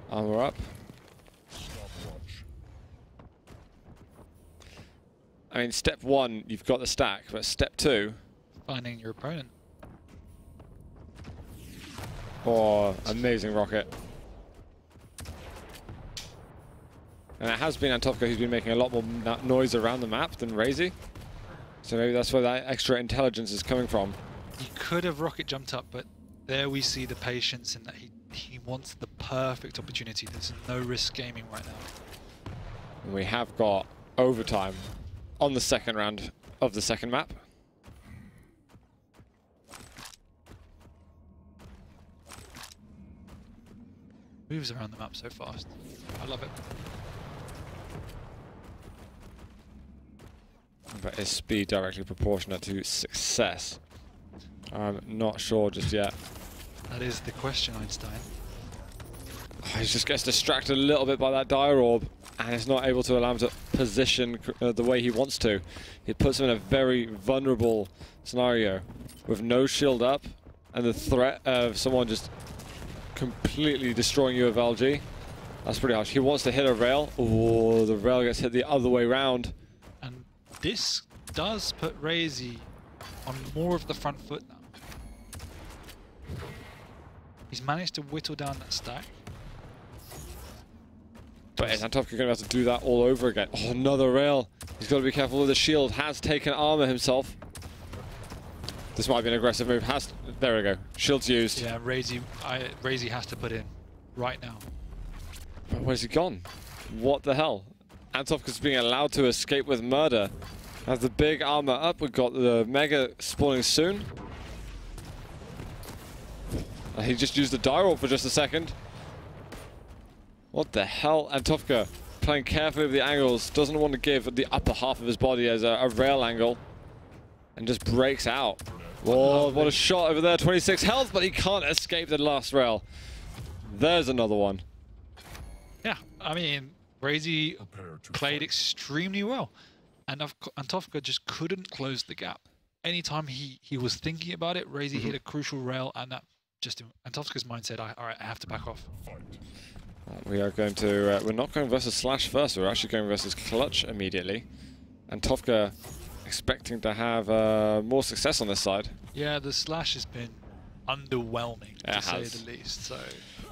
Armor up. I mean, step 1, you've got the stack, but step 2... Finding your opponent. Oh, amazing rocket. And it has been antowka who's been making a lot more noise around the map than Raisy. So maybe that's where that extra intelligence is coming from. He could have rocket jumped up, but there we see the patience in that he wants the perfect opportunity. There's no risk gaming right now. And we have got overtime on the second round of the second map. Moves around the map so fast. I love it. But is speed directly proportionate to success? I'm not sure just yet. That is the question, Einstein. Oh, he just gets distracted a little bit by that dire orb, and is not able to allow him to position the way he wants to. It puts him in a very vulnerable scenario with no shield up and the threat of someone just completely destroying you with LG. That's pretty harsh. He wants to hit a rail. Oh, the rail gets hit the other way round. And this does put Raisy on more of the front foot now. He's managed to whittle down that stack. But is antowka going to have to do that all over again? Oh, another rail. He's got to be careful with the shield. Has taken armor himself. This might be an aggressive move. There we go. Shield's used. Yeah, Raisy has to put in right now. But where's he gone? What the hell? antowka's being allowed to escape with murder. Has the big armor up. We've got the mega spawning soon. He just used the dire orb for just a second. What the hell? antowka playing carefully with the angles. Doesn't want to give the upper half of his body as a rail angle. And just breaks out. Whoa, what a shot over there. 26 health, but he can't escape the last rail. There's another one. Yeah, I mean, Raisy played extremely well. And antowka just couldn't close the gap. Anytime he was thinking about it, Raisy hit a crucial rail, and that just antowka's mind said, all right, I have to back off. We are going to, we're not going versus Slash first, we're actually going versus Clutch immediately. antowka expecting to have more success on this side. Yeah, the Slash has been underwhelming, to say the least. So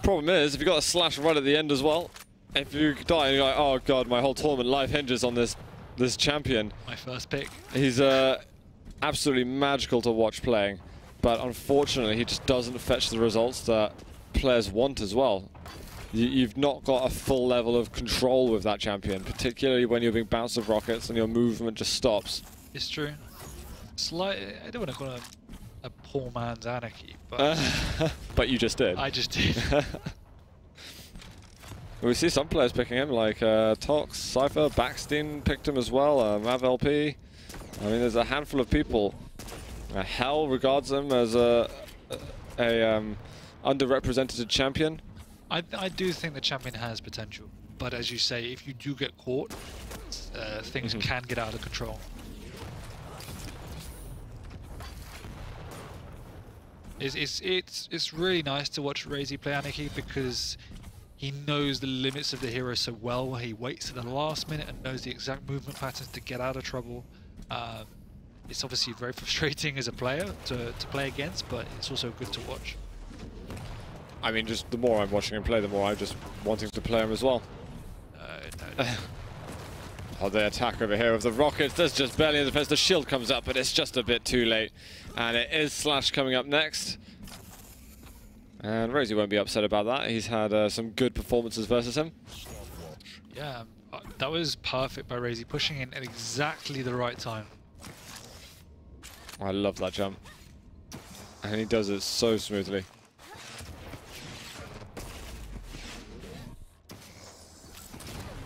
problem is, if you got a Slash right at the end as well, if you die and you're like, oh god, my whole tournament life hinges on this champion. My first pick. He's absolutely magical to watch playing, but unfortunately he just doesn't fetch the results that players want as well. You've not got a full level of control with that champion, particularly when you're being bounced with rockets and your movement just stops. It's true. I don't want to call it a poor man's anarchy, but but you just did. I just did. We see some players picking him, like Tox, Cypher, Backstein picked him as well, Mav LP. I mean, there's a handful of people. Hell regards him as a underrepresented champion. I do think the champion has potential, but as you say, if you do get caught, things can get out of control. It's really nice to watch raisy play Anarchy because he knows the limits of the hero so well. He waits to the last minute and knows the exact movement patterns to get out of trouble. It's obviously very frustrating as a player to play against, but it's also good to watch. I mean, just the more I'm watching him play, the more I'm just wanting to play him as well. No. Oh, the attack over here of the Rockets. There's just barely a defense. The shield comes up, but it's just a bit too late. And it is Slash coming up next. And raisy won't be upset about that. He's had some good performances versus him. Yeah, that was perfect by raisy, pushing in at exactly the right time. I love that jump. And he does it so smoothly.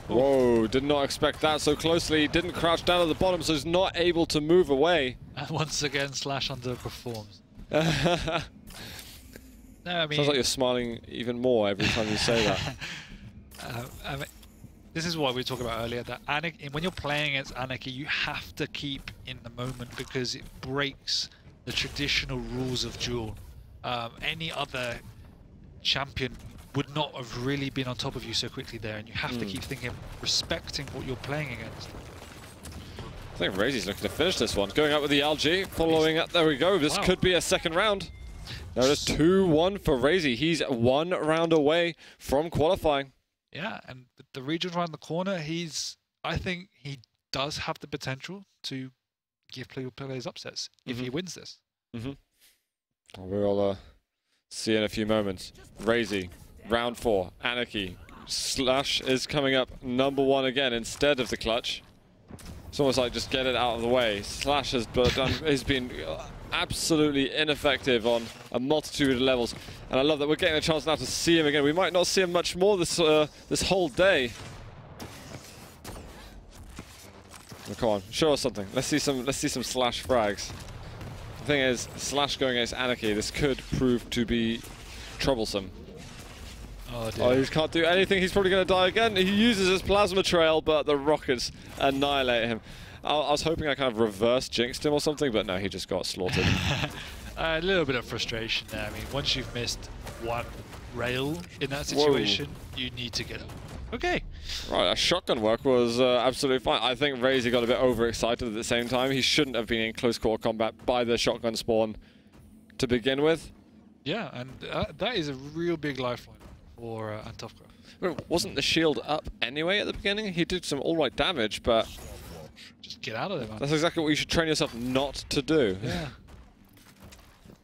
Whoa, did not expect that so closely. Didn't crouch down at the bottom, so he's not able to move away. And once again, Slash underperforms. No, I mean... Sounds like you're smiling even more every time you say that. I mean, this is what we were talking about earlier, that when you're playing against Anarchy, you have to keep in the moment because it breaks the traditional rules of Duel. Any other champion would not have really been on top of you so quickly there, and you have to keep thinking, respecting what you're playing against. I think raisy's looking to finish this one. Going up with the LG, following up, there we go. This could be a second round. Now it is 2-1 for raisy. He's 1 round away from qualifying. Yeah, and the region around the corner, I think he does have the potential to give players upsets if he wins this. We'll see in a few moments. Raisy, round 4, Anarchy. Slash is coming up #1 again instead of the clutch. It's almost like just get it out of the way. Slash has been absolutely ineffective on a multitude of levels, and I love that we're getting a chance now to see him again. We might not see him much more this whole day. Oh, come on, show us something. Let's see some Slash frags. The thing is, Slash going against Anarchy, this could prove to be troublesome. Oh, dear. Oh, he can't do anything. He's probably going to die again. He uses his plasma trail, but the Rockets annihilate him. I was hoping I kind of reverse jinxed him or something, but no, he just got slaughtered. A little bit of frustration there. I mean, once you've missed one rail in that situation, you need to get up. Okay. Right, that shotgun work was absolutely fine. I think raisy got a bit overexcited at the same time. He shouldn't have been in close quarter combat by the shotgun spawn to begin with. Yeah, and that is a real big lifeline for antowka. But wasn't the shield up anyway at the beginning? He did some alright damage, but... Just get out of there, man. That's exactly what you should train yourself not to do. Yeah.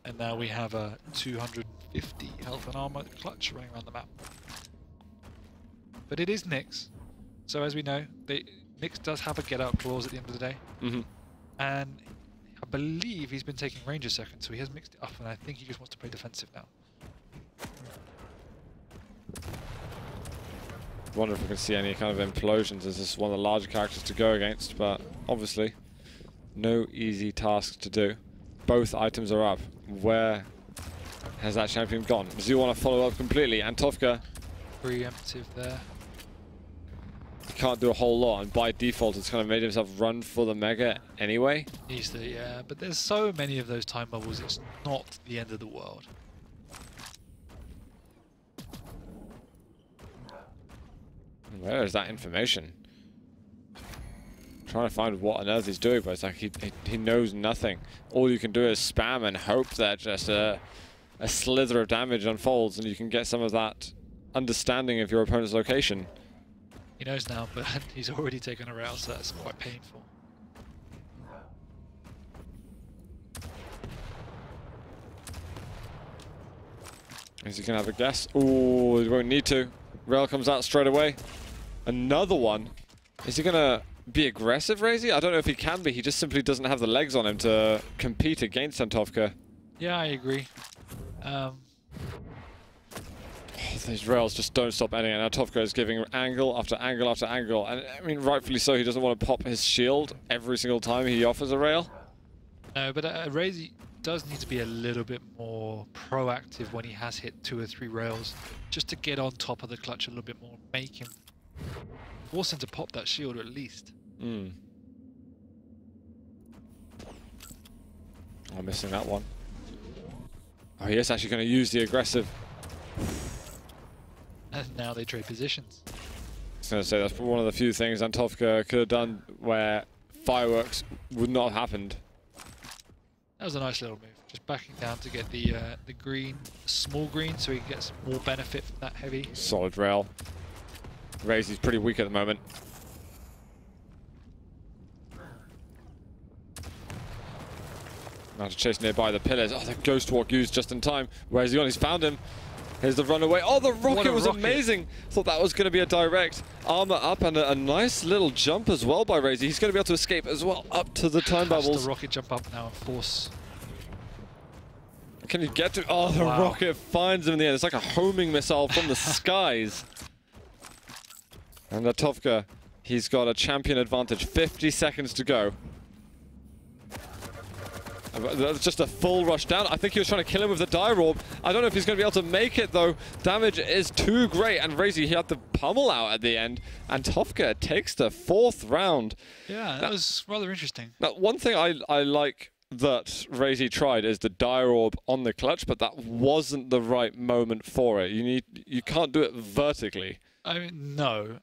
And now we have a 250 health and armor clutch running around the map. But it is Nyx, so as we know, Nyx does have a get-out clause at the end of the day. And I believe he's been taking Ranger second, so he has mixed it up, and I think he just wants to play defensive now. I wonder if we can see any kind of implosions as this is one of the larger characters to go against, but obviously no easy task to do. Both items are up. Where has that champion gone? Does he want to follow up completely? antowka, Preemptive there. he can't do a whole lot, and by default it's kind of made himself run for the mega anyway. Yeah, but there's so many of those time bubbles, it's not the end of the world. Where is that information? I'm trying to find what on earth he's doing, but it's like he knows nothing. All you can do is spam and hope that just a slither of damage unfolds and you can get some of that understanding of your opponent's location. He knows now, but he's already taken a rail, so that's quite painful. Is he going to have a guess? Ooh, he won't need to. Rail comes out straight away. Another one. Is he going to be aggressive, raisy? I don't know if he can be. He just simply doesn't have the legs on him to compete against antowka. Yeah, I agree. These rails just don't stop ending, and antowka is giving angle after angle after angle. And I mean, rightfully so, he doesn't want to pop his shield every single time he offers a rail. No, but raisy does need to be a little bit more proactive when he has hit 2 or 3 rails, just to get on top of the clutch a little bit more, make him, force him to pop that shield at least. I'm missing that one. Oh, he is actually going to use the aggressive. And now they trade positions. I was going to say that's one of the few things antowka could have done where fireworks would not have happened. That was a nice little move. Just backing down to get the green, small green, so he gets more benefit from that heavy. Solid rail. Raisy's pretty weak at the moment. Now to chase nearby the pillars. Oh, the ghost walk used just in time. Where's he gone? He's found him. Here's the runaway. Oh, the rocket was amazing. Thought that was going to be a direct armor up and a nice little jump as well by Raisy. He's going to be able to escape as well up to the time bubbles. The rocket jump up now and force. Can you get to? Oh, the rocket finds him in the end. It's like a homing missile from the skies. And antowka, he's got a champion advantage. 50 seconds to go. That's just a full rush down. I think he was trying to kill him with the dire orb. I don't know if he's going to be able to make it though. Damage is too great, and Raisy, he had the pummel out at the end. And antowka takes the 4th round. Yeah, that was rather interesting. Now, one thing I like that Raisy tried is the dire orb on the clutch, but that wasn't the right moment for it. You can't do it vertically. I mean, no,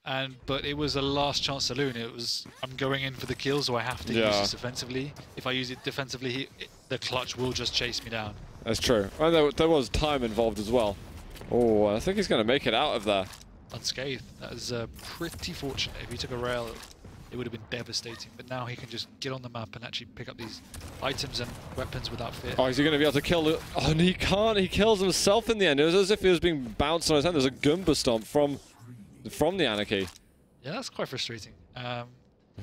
but it was a last chance saloon. It was, I'm going in for the kill, so I have to use this offensively. If I use it defensively, the clutch will just chase me down. That's true. And there was time involved as well. Oh, I think he's going to make it out of there. Unscathed. That is pretty fortunate. If he took a rail, it would have been devastating. But now he can just get on the map and actually pick up these items and weapons without fear. Oh, is he going to be able to kill it? Oh, and he can't. He kills himself in the end. It was as if he was being bounced on his hand. There's a Goomba stomp from the Anarchy. Yeah, that's quite frustrating. And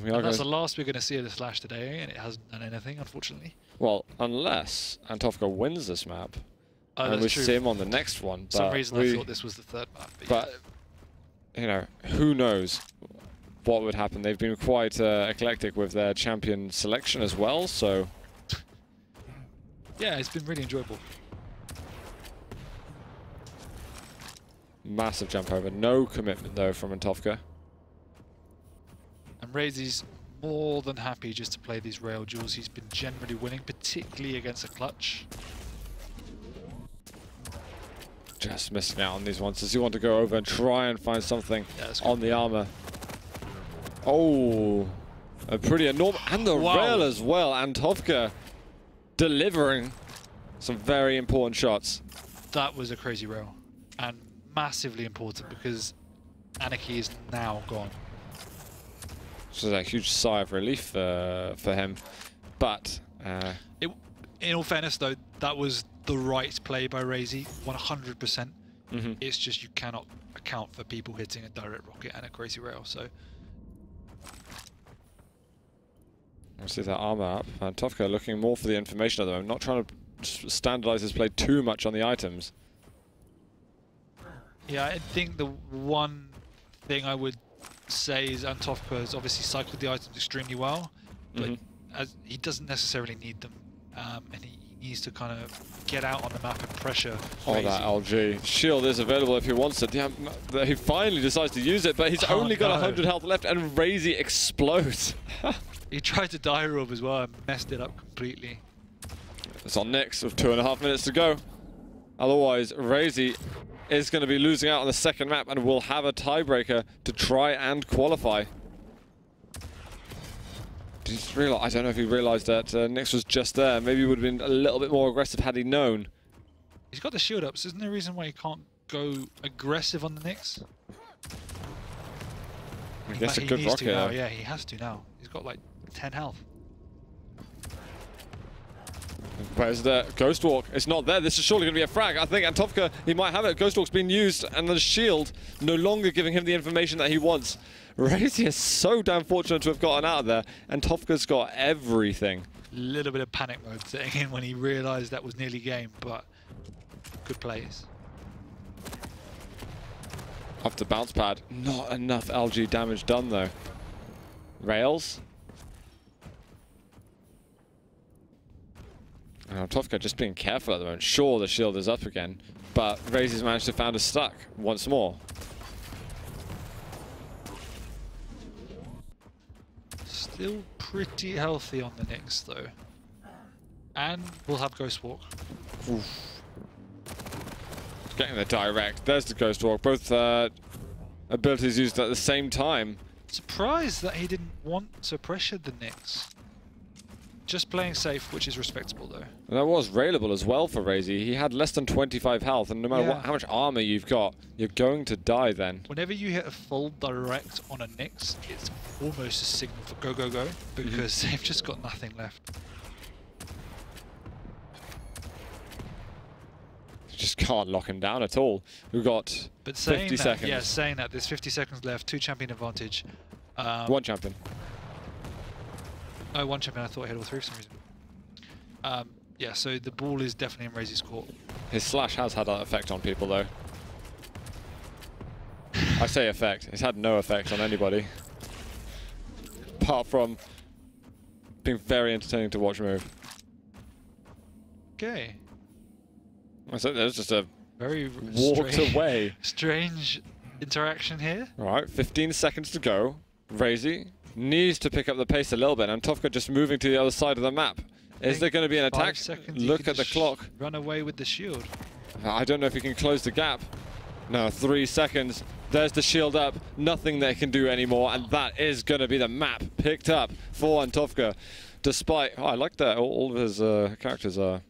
that's the last we're going to see of the Slash today, and it hasn't done anything, unfortunately. Well, unless antowka wins this map, and we see him on the next one. For some reason, I thought this was the 3rd map. But you know, who knows what would happen? They've been quite eclectic with their champion selection as well, so yeah, it's been really enjoyable. Massive jump over. No commitment, though, from antowka. And Raisy's more than happy just to play these rail duels. He's been generally winning, particularly against a clutch. Just missing out on these ones. Does he want to go over and try and find something on the armor? Oh, a pretty enormous. And the rail as well. antowka delivering some very important shots. That was a crazy rail. And massively important because Anarchy is now gone. This is a huge sigh of relief for him, but in all fairness though, that was the right play by Raisy, 100%. It's just you cannot account for people hitting a direct rocket and a crazy rail. So let's see that armor up. antowka looking more for the information at the moment, not trying to standardize his play too much on the items. Yeah, I think the one thing I would say is antowka has obviously cycled the items extremely well, but as he doesn't necessarily need them, and he needs to kind of get out on the map and pressure. Oh, that LG. Shield is available if he wants it. Yeah, he finally decides to use it, but he's only got 100 health left, and Raisy explodes. He tried to dire orb as well and messed it up completely. It's on Nyx with 2.5 minutes to go. Otherwise, Raisy is going to be losing out on the 2nd map and will have a tiebreaker to try and qualify. I don't know if he realized that Nyx was just there. Maybe he would have been a little bit more aggressive had he known. He's got the shield up, so isn't there a reason why he can't go aggressive on the Nyx? I guess a good rocket. Yeah, he has to now. He's got like 10 health. Where's the Ghost Walk? It's not there. This is surely going to be a frag. I think antowka, he might have it. Ghost Walk's been used, and the shield no longer giving him the information that he wants. Raisy is so damn fortunate to have gotten out of there. antowka's got everything. A little bit of panic mode setting in when he realized that was nearly game, but good plays. Off the bounce pad. Not enough LG damage done, though. Rails. antowka just being careful at the moment. Sure, the shield is up again, but Raisy's managed to find a stuck once more. Still pretty healthy on the Nyx though. And we'll have Ghost Walk. Oof. getting the direct. There's the Ghost Walk. Both abilities used at the same time. Surprised that he didn't want to pressure the Nyx. Just playing safe, which is respectable though. And that was railable as well for raisy. He had less than 25 health, and no matter how much armor you've got, you're going to die then. Whenever you hit a full direct on a Nyx, it's almost a signal for go, go, go, because they've just got nothing left. You just can't lock him down at all. We've got 50 seconds. Yeah, saying that, there's 50 seconds left, 2 champion advantage. 1 champion. Oh, 1 champion, I thought I had all 3 for some reason. Yeah, so the ball is definitely in Raisy's court. His slash has had that effect on people though. I say effect, it's had no effect on anybody. Apart from being very entertaining to watch move. Okay. So there's just a very walked away. Strange interaction here. Alright, 15 seconds to go. Raisy needs to pick up the pace a little bit, and Antowka just moving to the other side of the map. Is there going to be an attack? Look at the clock. Run away with the shield. I don't know if he can close the gap. No, 3 seconds. There's the shield up. Nothing they can do anymore, and that is going to be the map picked up for Antowka. Despite, I like that all of his characters are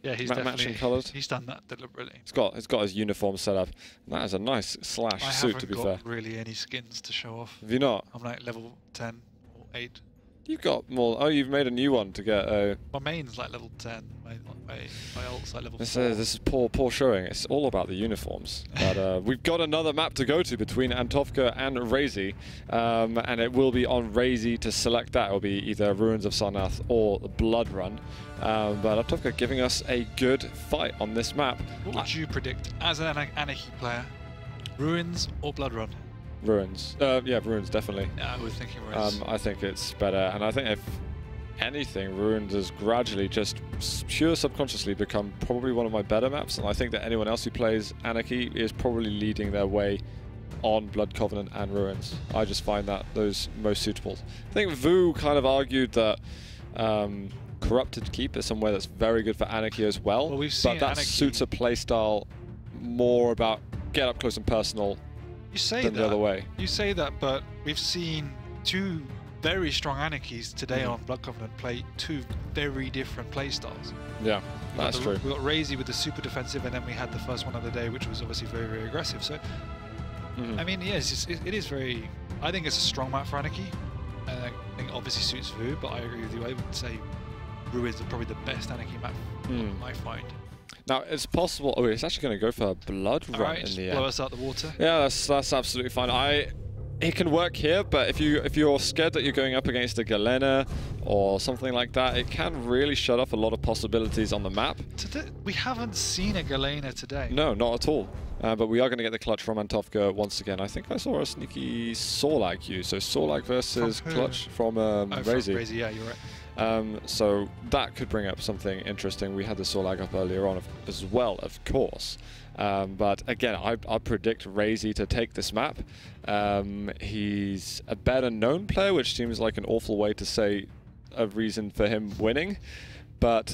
he's matching colours. He's done that deliberately. He's got his uniform set up. That is a nice slash suit, to be fair. I haven't got really any skins to show off. Have you not? I'm like level 10 or 8. You've got more. Oh, you've made a new one to get a. My main's like level 10. My ult's like level 4. This is poor showing. It's all about the uniforms. But we've got another map to go to between Antowka and raisy, and it will be on raisy to select that. It will be either Ruins of Sarnath or the Blood Run. But Antowka giving us a good fight on this map. What would you predict as an Anarchy player? Ruins or Blood Run? Ruins. Yeah, Ruins, definitely. Yeah, I was thinking Ruins. I think it's better, and I think if anything, Ruins has gradually just pure subconsciously become probably one of my better maps, and I think that anyone else who plays Anarchy is probably leading their way on Blood Covenant and Ruins. I just find that those most suitable. I think Vu kind of argued that Corrupted Keep is somewhere that's very good for Anarchy as well, we've seen but that suits a playstyle more about get up close and personal. You say than the other way. You say that, but we've seen 2 very strong Anarchies today on Blood Covenant play 2 very different playstyles. Yeah, that's true. We got Raisy with the super defensive, and then we had the first one of the day, which was obviously very, very aggressive. So, I mean, yes, it is very. I think it's a strong map for Anarchy, and I think it obviously suits Vu. But I agree with you. I would say Ruins is probably the best Anarchy map I find. Now, it's possible. Oh, it's actually going to go for a Blood Run in the end. Blow us out the water. Yeah, that's absolutely fine. It can work here, but if you're scared that you're going up against a Galena or something like that, it can really shut off a lot of possibilities on the map. We haven't seen a Galena today. No, not at all. But we are going to get the clutch from Antowka once again. I think I saw a sneaky Sorlag use. So Sorlag versus clutch from Raisy. Raisy, yeah, you're right. So that could bring up something interesting. We had the Sorlag up earlier on as well, of course. But again, I predict Raisy to take this map. He's a better known player, which seems like an awful way to say a reason for him winning. But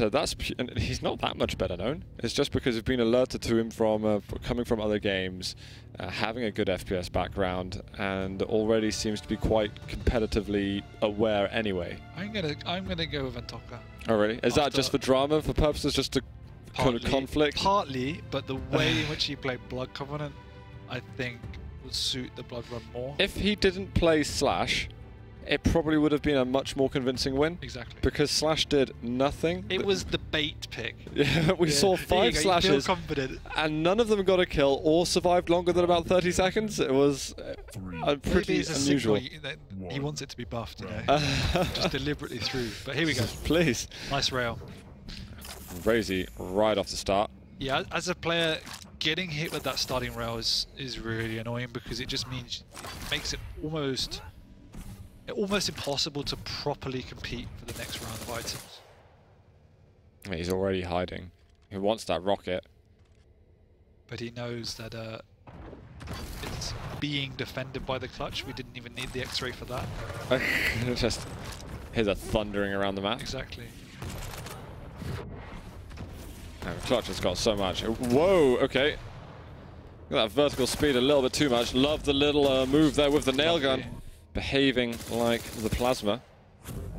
he's not that much better known. It's just because we've been alerted to him from coming from other games, having a good FPS background, and already seems to be quite competitively aware anyway. I'm gonna go with Antowka. Oh really? Is that just for drama, for purposes just to kind of conflict? Partly, but the way in which he played Blood Covenant, I think would suit the Blood Run more. If he didn't play Slash, it probably would have been a much more convincing win. Exactly. Because Slash did nothing. It was the bait pick. Yeah, we saw 5 slashes, and none of them got a kill or survived longer than about 30 seconds. It was pretty unusual. He wants it to be buffed, you know. Just deliberately through. But here we go. Please. Nice rail. Raisy right off the start. Yeah, as a player, getting hit with that starting rail is really annoying, because it just means it makes it almost impossible to properly compete for the next round of items. He's already hiding. He wants that rocket. But he knows that it's being defended by the clutch. We didn't even need the X-ray for that. Just here's a thundering around the map. Exactly. Clutch has got so much. Whoa, okay. Look at that vertical speed a little bit too much. Love the little move there with the nail gun. Behaving like the plasma.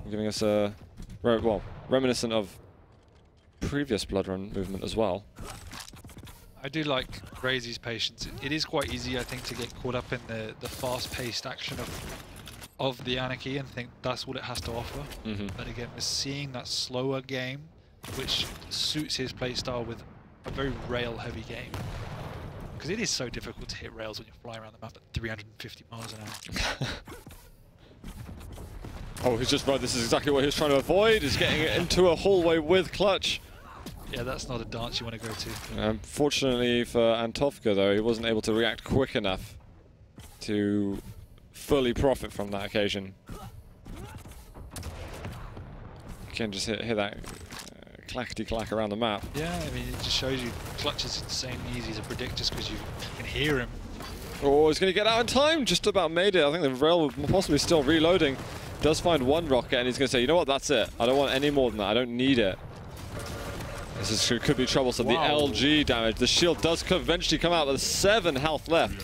Giving us a, well, reminiscent of previous Blood Run movement as well. I do like Raisy's patience. It is quite easy, I think, to get caught up in the fast-paced action of the Anarchy and think that's what it has to offer. But again, we're seeing that slower game, which suits his playstyle with a very rail-heavy game. Because it is so difficult to hit rails when you're flying around the map at 350 miles an hour. Oh, he's just right. This is exactly what he was trying to avoid, is getting it into a hallway with Clutch. Yeah, that's not a dance you want to go to. Fortunately for Antowka, though, he wasn't able to react quick enough to fully profit from that occasion. You can just hear that clackety-clack around the map. Yeah, I mean, it just shows you Clutch is insanely easy to predict just because you can hear him. Oh, he's going to get out in time. Just about made it. I think the rail possibly still reloading. Does find one rocket, and he's going to say, you know what, that's it. I don't want any more than that. I don't need it. This could be troublesome. Wow. The LG damage. The shield does eventually come out with 7 health left.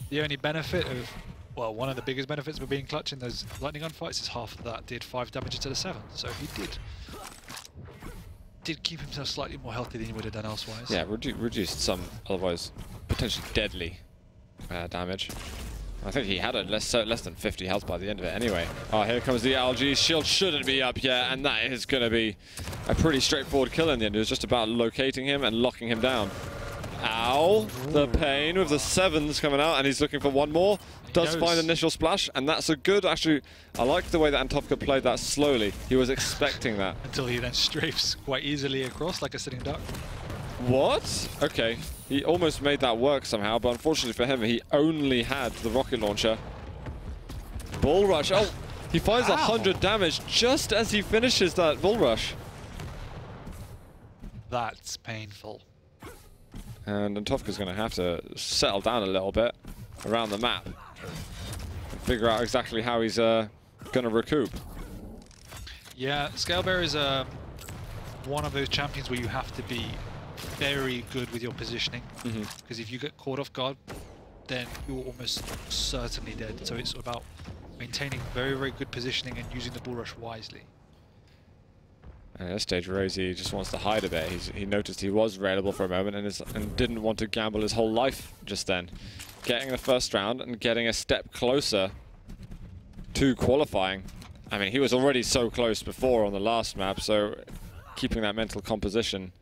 The only benefit of, well, one of the biggest benefits of being Clutch in those lightning gun fights is half of that did 5 damage instead of 7. So he did keep himself slightly more healthy than he would have done elsewise. Yeah, reduced some otherwise potentially deadly damage. I think he had less than 50 health by the end of it anyway. Oh, here comes the LG. Shield shouldn't be up yet, and that is going to be a pretty straightforward kill in the end. It was just about locating him and locking him down. Ow! The pain with the 7s coming out, and he's looking for one more. Does find initial splash, and that's a good, actually, I like the way that Antowka played that slowly. He was expecting that. Until he then strafes quite easily across like a sitting duck. What? Okay. He almost made that work somehow, but unfortunately for him, he only had the rocket launcher. Bull rush. Oh, he finds 100 damage just as he finishes that bull rush. That's painful. And Antowka's going to have to settle down a little bit around the map and figure out exactly how he's going to recoup. Yeah, Scalebearer is one of those champions where you have to be very good with your positioning, because if you get caught off guard, then you're almost certainly dead. So it's about maintaining very, very good positioning and using the bull rush wisely. At this stage, raisy just wants to hide a bit. He noticed he was available for a moment and didn't want to gamble his whole life just then. Getting the first round and getting a step closer to qualifying. I mean, he was already so close before on the last map, so keeping that mental composition.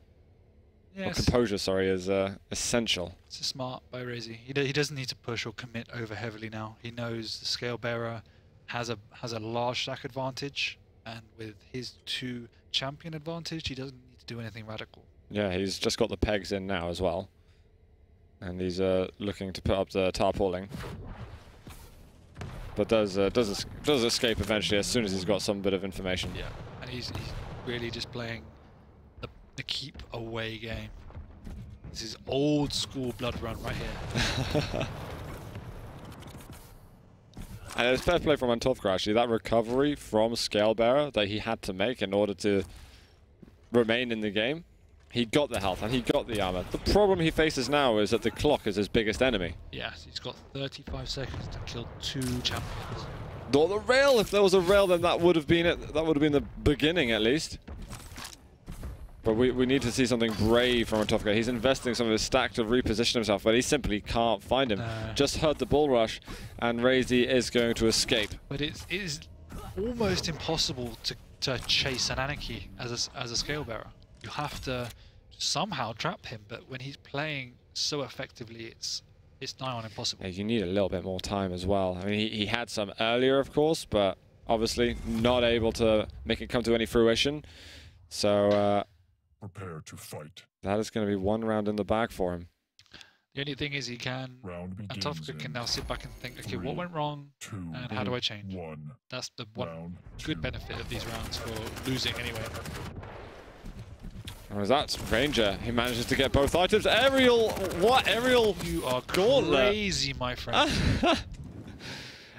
Yes. Or composure, sorry, is essential. It's smart by raisy. He doesn't need to push or commit over heavily now. He knows the Scalebearer has a large stack advantage, and with his 2 champion advantage, he doesn't need to do anything radical. Yeah, he's just got the pegs in now as well, and he's looking to put up the tarpaulin, but does escape eventually as soon as he's got some bit of information. Yeah, and he's really just playing the keep away game. This is old school Blood Run right here. And it's fair play from Antowka actually. That recovery from Scalebearer that he had to make in order to remain in the game, he got the health and he got the armor. The problem he faces now is that the clock is his biggest enemy. Yes, he's got 35 seconds to kill 2 champions. Or the rail. If there was a rail, then that would have been it. That would have been the beginning at least. But we need to see something brave from Antowka. He's investing some of his stack to reposition himself, but he simply can't find him. Just heard the bull rush, and raisy is going to escape. But it is almost impossible to chase an Anarchy as a Scalebearer. You have to somehow trap him, but when he's playing so effectively, it's nigh on impossible. Yeah, you need a little bit more time as well. I mean, he had some earlier, of course, but obviously not able to make it come to any fruition. So prepare to fight. That is going to be 1 round in the bag for him. The only thing is he can, Antowka can now sit back and think, okay, what went wrong and how do I change? That's the one good benefit of these rounds for losing anyway. Oh, that's Ranger. He manages to get both items. Aerial, what? Aerial You are gauntlet. Crazy, my friend.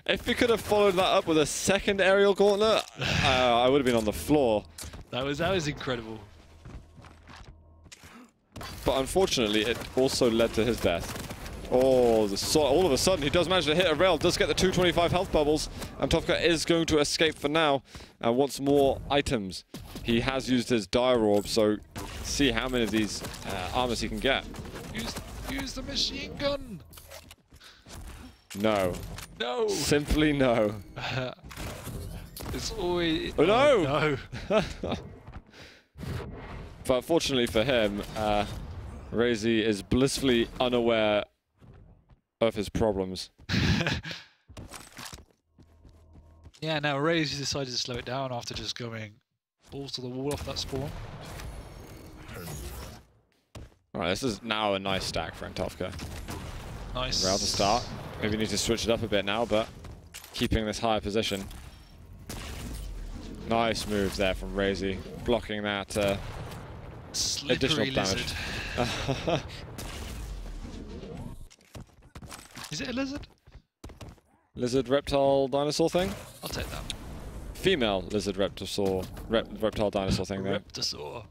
If he could have followed that up with a second aerial gauntlet, I would have been on the floor. That was incredible. But unfortunately, it also led to his death. Oh, all of a sudden he does manage to hit a rail, does get the 225 health bubbles. Antowka is going to escape for now and wants more items. He has used his dire orb, so see how many of these armors he can get. Use the machine gun. No. No. Simply no. It's always. Oh no! No. But fortunately for him, raisy is blissfully unaware of his problems. Yeah, now raisy decided to slow it down after just going balls to the wall off that spawn. Alright, this is now a nice stack for Antowka. Nice. Rail to start. Maybe need to switch it up a bit now, but keeping this higher position. Nice move there from raisy, blocking that additional damage. Is it a lizard? Lizard, reptile, dinosaur thing? I'll take that. Female lizard, reptile, dinosaur thing there. Reptosaur.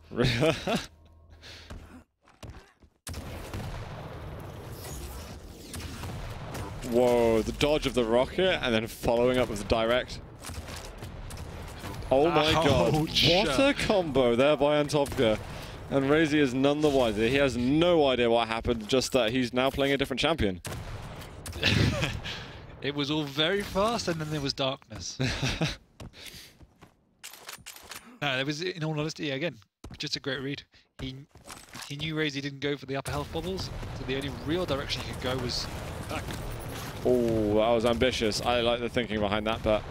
Whoa, the dodge of the rocket and then following up with the direct. Oh my god, what a combo there by Antowka. And raisy is none the wiser. He has no idea what happened, just that he's now playing a different champion. It was all very fast and then there was darkness. No, there was, in all honesty, again, just a great read. He knew raisy didn't go for the upper health bubbles, so the only real direction he could go was back. Oh, that was ambitious. I like the thinking behind that, but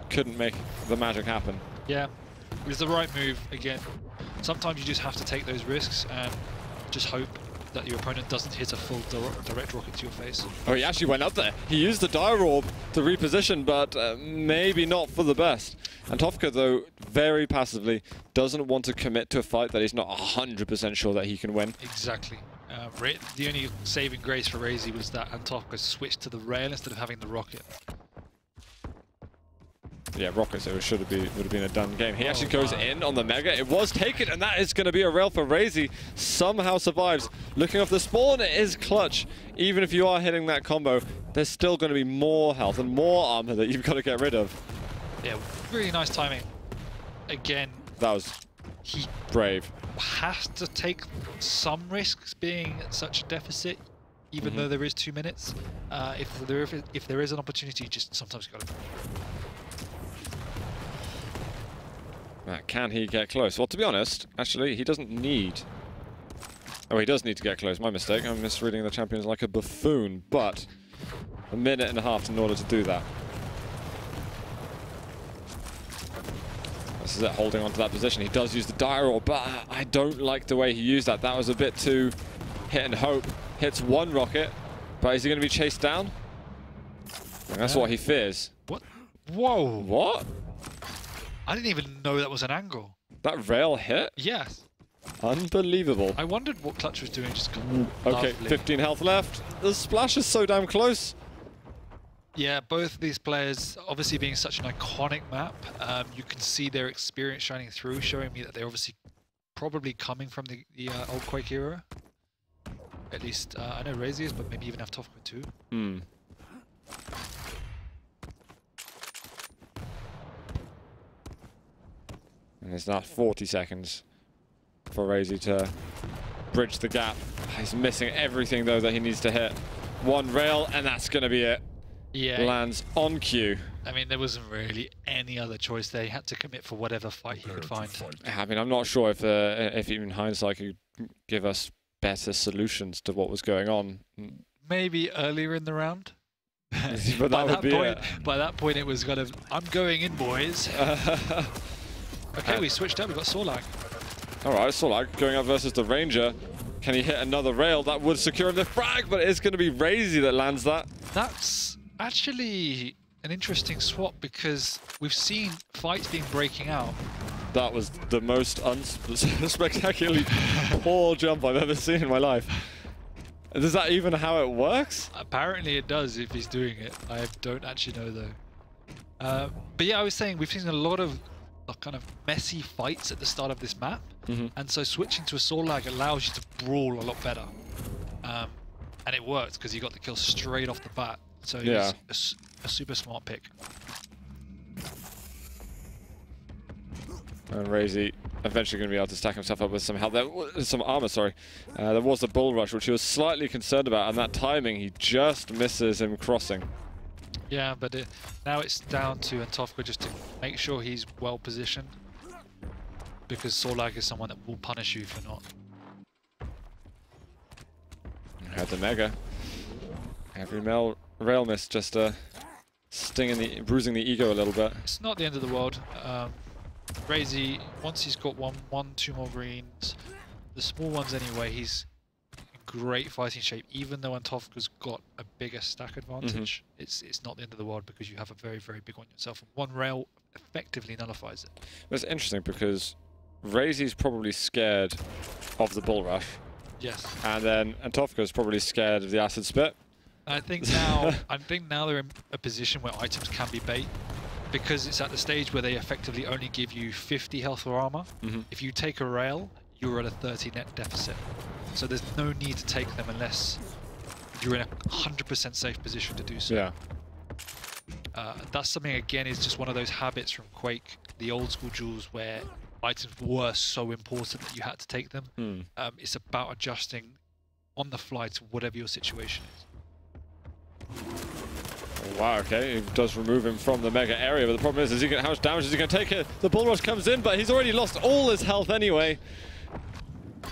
couldn't make the magic happen. Yeah, it was the right move. Again, sometimes you just have to take those risks and just hope that your opponent doesn't hit a full direct rocket to your face. Oh, he actually went up there. He used the dire orb to reposition, but maybe not for the best. Antowka, though, very passively, doesn't want to commit to a fight that he's not 100% sure that he can win. Exactly. The only saving grace for raisy was that Antowka switched to the rail instead of having the rocket. Yeah, rockets, it would have been a done game. He actually goes in on the mega. It was taken, and that is going to be a rail for raisy. Somehow survives. Looking off the spawn, it is clutch. Even if you are hitting that combo, there's still going to be more health and more armor that you've got to get rid of. Yeah, really nice timing. Again, that was brave. Has to take some risks being at such a deficit, even though there is 2 minutes. If there is an opportunity, just sometimes you got to. Can he get close? Well, to be honest, actually, he doesn't need... Oh, he does need to get close. My mistake. I'm misreading the champions like a buffoon, but a minute and a half in order to do that. This is it, holding on to that position. He does use the dire orb, but I don't like the way he used that. That was a bit too hit and hope. Hits one rocket, but is he going to be chased down? And that's what he fears. What? Whoa! What? I didn't even know that was an angle. That rail hit? Yes. Unbelievable. I wondered what Clutch was doing. Just okay, 15 health left. The splash is so damn close. Yeah, both of these players, obviously being such an iconic map, you can see their experience shining through, showing me that they're obviously probably coming from the old Quake era. At least, I know raisy is, but maybe even Antowka too. Hmm. And there's now 40 seconds for raisy to bridge the gap. He's missing everything, though, that he needs to hit. One rail, and that's going to be it. Yeah. Lands on cue. I mean, there wasn't really any other choice there. He had to commit for whatever fight he could find. I mean, I'm not sure if even hindsight could give us better solutions to what was going on. Maybe earlier in the round. But that would be it. By that point, it was kind of, I'm going in, boys. Okay, we switched up. We got Sorlag. All right, Sorlag going up versus the Ranger. Can he hit another rail? That would secure the frag, but it is going to be raisy that lands that. That's actually an interesting swap because we've seen fights being breaking out. That was the most spectacularly poor jump I've ever seen in my life. Is that even how it works? Apparently it does if he's doing it. I don't actually know though. But yeah, I was saying we've seen a lot of kind of messy fights at the start of this map, and so switching to a Sorlag allows you to brawl a lot better. And it worked because he got the kill straight off the bat. So it was a super smart pick. And raisy eventually going to be able to stack himself up with some health. Some armor, sorry. There was the bull rush, which he was slightly concerned about, and that timing, he just misses him crossing. Yeah, but now it's down to antowka just to make sure he's well positioned, because Sorlag is someone that will punish you if you're not. Had the mega. Every rail miss just bruising the ego a little bit. It's not the end of the world. raisy, once he's got two more greens, the small ones anyway, he's in great fighting shape. Even though antowka's got a bigger stack advantage, it's not the end of the world because you have a very, very big one yourself. And one rail effectively nullifies it. It's interesting because raisy's probably scared of the bull rush. Yes. And then antowka's probably scared of the acid spit. I think now they're in a position where items can be bait, because it's at the stage where they effectively only give you 50 health or armor. If you take a rail, you're at a 30 net deficit. So there's no need to take them unless you're in a 100% safe position to do so. Yeah. That's something, again, is just one of those habits from Quake, the old school duels where items were so important that you had to take them. It's about adjusting on the fly to whatever your situation is. Wow, okay, he does remove him from the mega area, but the problem is how much damage is he going to take here? The bull rush comes in, but he's already lost all his health anyway.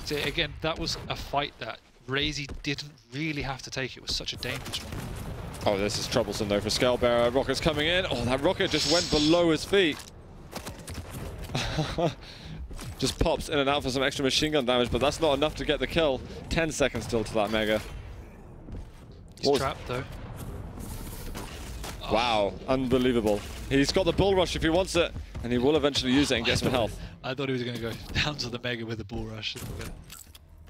So again, that was a fight that raisy didn't really have to take. It was such a dangerous one. Oh, this is troublesome though for Scalebearer. Rocket's coming in. Oh, that rocket just went below his feet. Just pops in and out for some extra machine gun damage, but that's not enough to get the kill. 10 seconds still to that mega. He's trapped though. Wow, unbelievable. He's got the bull rush if he wants it, and he will eventually use it and get some health. I thought he was going to go down to the mega with the bull rush.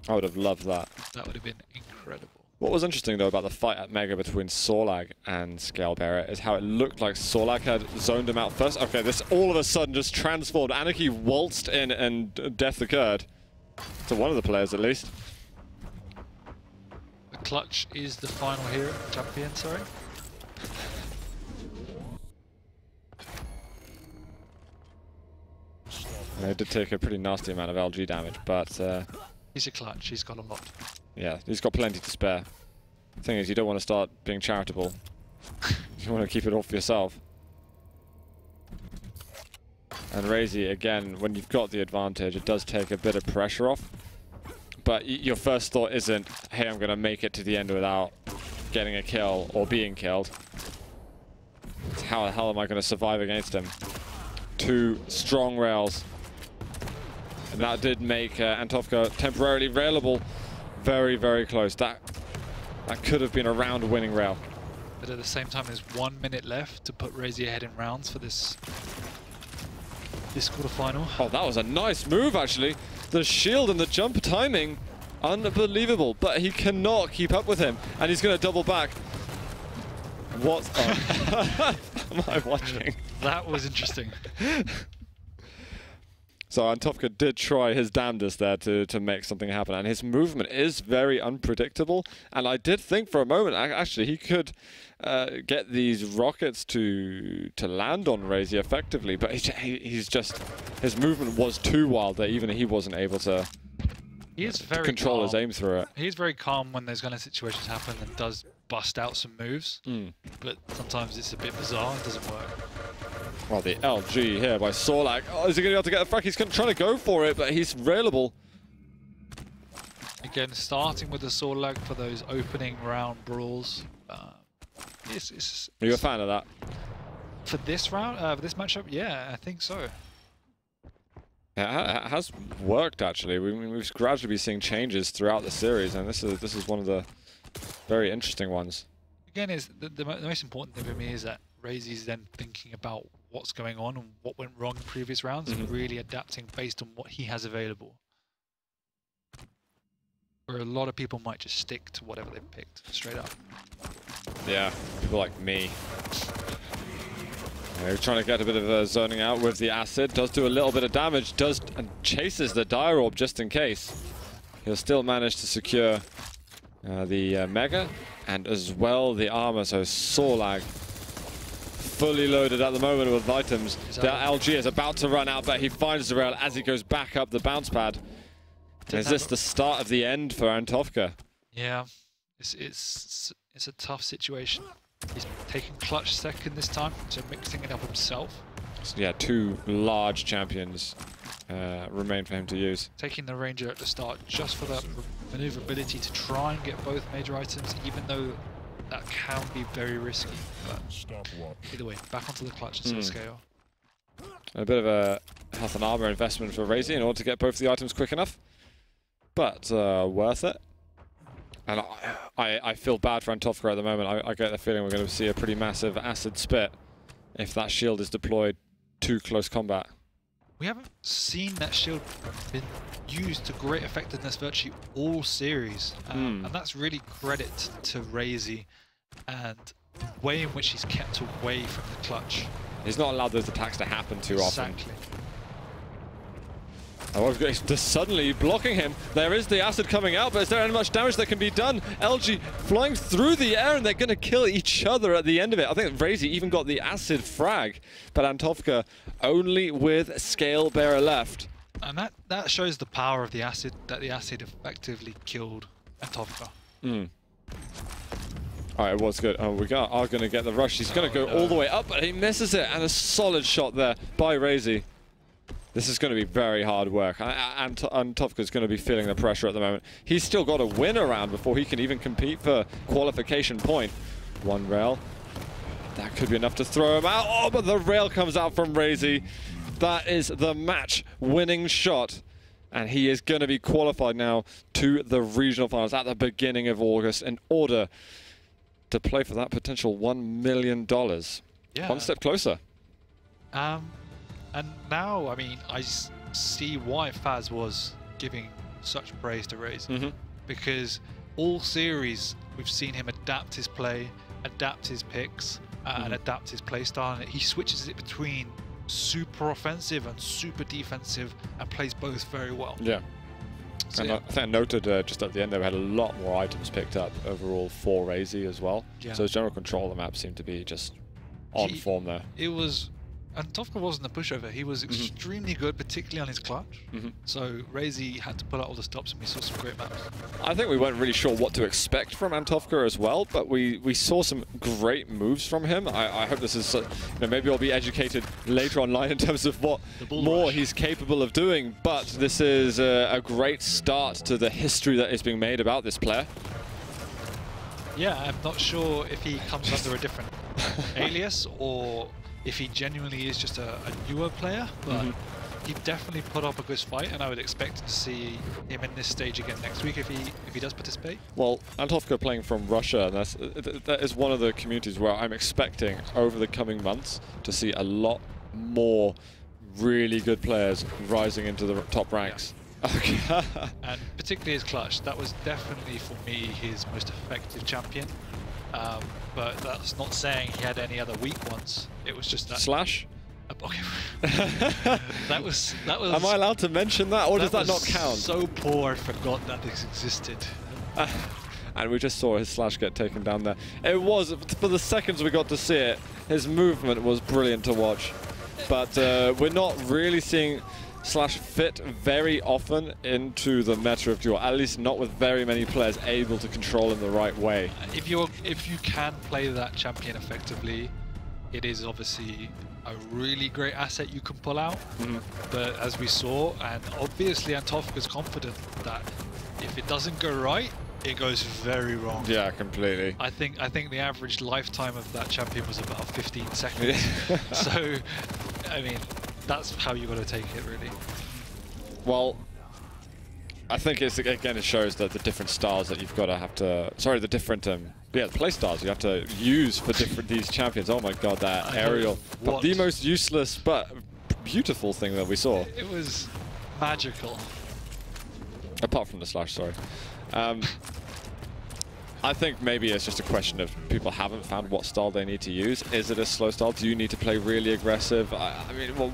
I would have loved that. That would have been incredible. What was interesting though about the fight at mega between Sorlag and Scalebearer is how it looked like Sorlag had zoned him out first. Okay, this all of a sudden just transformed. Anarchy waltzed in and death occurred. To one of the players at least. The clutch is the final hero, champion, sorry. They did take a pretty nasty amount of LG damage, but he's a clutch, he's got a lot. Yeah, he's got plenty to spare. The thing is, you don't want to start being charitable. You want to keep it all for yourself. And raisy, again, when you've got the advantage, it does take a bit of pressure off. But your first thought isn't, hey, I'm going to make it to the end without getting a kill or being killed. It's how the hell am I going to survive against him? 2 strong rails. And that did make antowka temporarily railable. Very, very close. That could have been a round-winning rail. But at the same time, there's 1 minute left to put raisy ahead in rounds for this quarterfinal. Oh, that was a nice move, actually. The shield and the jump timing, unbelievable. But he cannot keep up with him, and he's going to double back. What am I watching? That was interesting. So antowka did try his damnedest there to make something happen, and his movement is very unpredictable. And I did think for a moment, actually, he could get these rockets to land on raisy effectively, but his movement was too wild that even he wasn't able to control his aim through it. He's very calm when those kind of situations happen and does bust out some moves, but sometimes it's a bit bizarre, it doesn't work. Well, the LG here by Sorlag. Oh, is he going to be able to get the frag? He's trying to go for it, but he's railable. Again, starting with the Sorlag for those opening round brawls. Are you a fan of that? For this round, for this matchup, yeah, I think so. Yeah, it has worked actually. We've gradually been seeing changes throughout the series, and this is one of the very interesting ones. Again, is the most important thing for me is that raisy's then thinking about what's going on and what went wrong in previous rounds, and really adapting based on what he has available. Where a lot of people might just stick to whatever they've picked, straight up. Yeah, people like me. He's trying to get a bit of zoning out with the acid. Does do a little bit of damage. And chases the dire orb just in case. He'll still manage to secure the Mega, and as well the armor. So Sorlag fully loaded at the moment with items. The LG is about to run out, but he finds the rail as he goes back up the bounce pad. Is this the start of the end for antowka? Yeah, it's a tough situation. He's taking clutch second this time, so mixing it up himself. So yeah, 2 large champions remain for him to use. Taking the Ranger at the start just for that maneuverability to try and get both major items, even though that can be very risky. But either way, back onto the clutch and scale. A bit of a health and armor investment for raisy in order to get both the items quick enough, but worth it. And I feel bad for antowka at the moment. I get the feeling we're going to see a pretty massive acid spit if that shield is deployed to close combat. We haven't seen that shield been used to great effectiveness virtually all series, and that's really credit to raisy and the way in which he's kept away from the clutch. He's not allowed those attacks to happen too often. Exactly. Oh, just suddenly blocking him. There is the acid coming out, but is there any much damage that can be done? LG flying through the air, and they're going to kill each other at the end of it. I think raisy even got the acid frag, but antowka only with scale bearer left. And that shows the power of the acid, that the acid effectively killed antowka. Alright, it was good. Oh, we are going to get the rush. He's going to go all the way up, but he misses it, and a solid shot there by raisy. This is going to be very hard work, and antowka's going to be feeling the pressure at the moment. He's still got to win a round before he can even compete for qualification point. 1 rail. That could be enough to throw him out. Oh, but the rail comes out from raisy. That is the match-winning shot. And he is going to be qualified now to the regional finals at the beginning of August in order to play for that potential $1 million. Yeah. 1 step closer. And now, I mean, I see why Faz was giving such praise to raisy, because all series we've seen him adapt his play, adapt his picks, and adapt his play style, and he switches it between super offensive and super defensive and plays both very well. Yeah. So and yeah. I think I noted just at the end there we had a lot more items picked up overall for raisy as well. Yeah. So his general control of the map seemed to be just on form there. It was, antowka wasn't a pushover. He was extremely good, particularly on his clutch. So raisy had to pull out all the stops, and we saw some great maps. I think we weren't really sure what to expect from antowka as well, but we saw some great moves from him. I hope this is, you know, maybe I'll be educated later online in terms of what more he's capable of doing, but this is a great start to the history that is being made about this player. Yeah, I'm not sure if he comes under a different alias or if he genuinely is just a newer player, but he definitely put up a good fight, and I would expect to see him in this stage again next week if he does participate. Well, antowka playing from Russia, that is one of the communities where I'm expecting over the coming months to see a lot more really good players rising into the top ranks. Okay. And particularly his clutch, that was definitely for me his most effective champion. But that's not saying he had any other weak ones. It was just that Slash. Okay. that was. Am I allowed to mention that, or does that not count? So poor, I forgot that this existed. And we just saw his Slash get taken down there. It was, for the seconds we got to see it, his movement was brilliant to watch. But we're not really seeing Slash fit very often into the meta of Duel, at least not with very many players able to control him the right way. If you can play that champion effectively, it is obviously a really great asset you can pull out. But as we saw, and obviously antowka is confident that if it doesn't go right, it goes very wrong. Yeah, completely. I think the average lifetime of that champion was about 15 seconds. So, I mean, that's how you got to take it, really. Well, I think it's, again, it shows that the different styles that you've got to have to, sorry, the different the play styles you have to use for these champions. Oh my god, that aerial, but the most useless but beautiful thing that we saw. It was magical. Apart from the Slash, sorry. I think maybe it's just a question of people haven't found what style they need to use. Is it a slow style? Do you need to play really aggressive? I mean, well,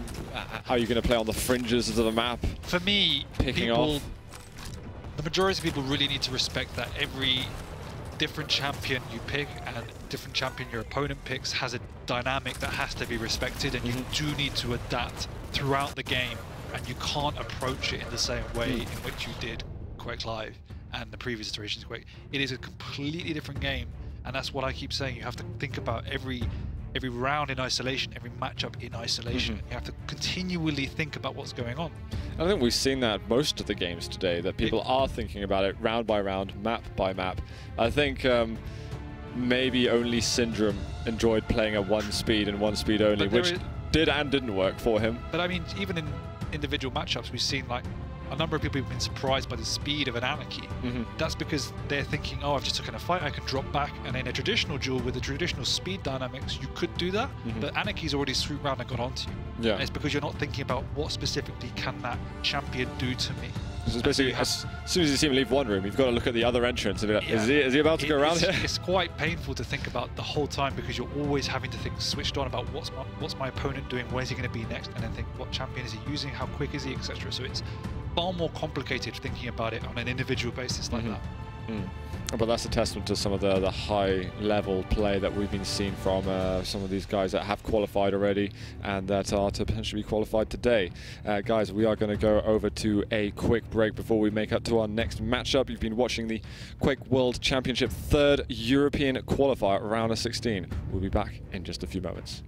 how are you going to play on the fringes of the map? For me, picking off. the majority of people really need to respect that every different champion you pick and different champion your opponent picks has a dynamic that has to be respected, and you do need to adapt throughout the game, and you can't approach it in the same way in which you did Quake Live and the previous iterations of Quake. It is a completely different game, and that's what I keep saying. You have to think about every round in isolation, every matchup in isolation. You have to continually think about what's going on. I think we've seen that most of the games today, that people are thinking about it round by round, map by map. I think maybe only Syndrome enjoyed playing at one speed and one speed only, which did and didn't work for him. But I mean, even in individual matchups, we've seen like a number of people have been surprised by the speed of an Anarchy. That's because they're thinking, oh, I've just taken a fight, I can drop back. And in a traditional duel with the traditional speed dynamics, you could do that, but Anarchy's already swooped round and got onto you. Yeah. And it's because you're not thinking about what specifically can that champion do to me. So it's basically, as soon as you see him leave one room, you've got to look at the other entrance and be like, is he about to go around here? It's quite painful to think about the whole time, because you're always having to think switched on about what's my opponent doing, where's he going to be next, and then think what champion is he using, how quick is he, etc. So it's far more complicated thinking about it on an individual basis like that. But that's a testament to some of the high-level play that we've been seeing from some of these guys that have qualified already and that are to potentially be qualified today. Guys, we are going to go over to a quick break before we make up to our next matchup. You've been watching the Quake World Championship 3rd European Qualifier, round of 16. We'll be back in just a few moments.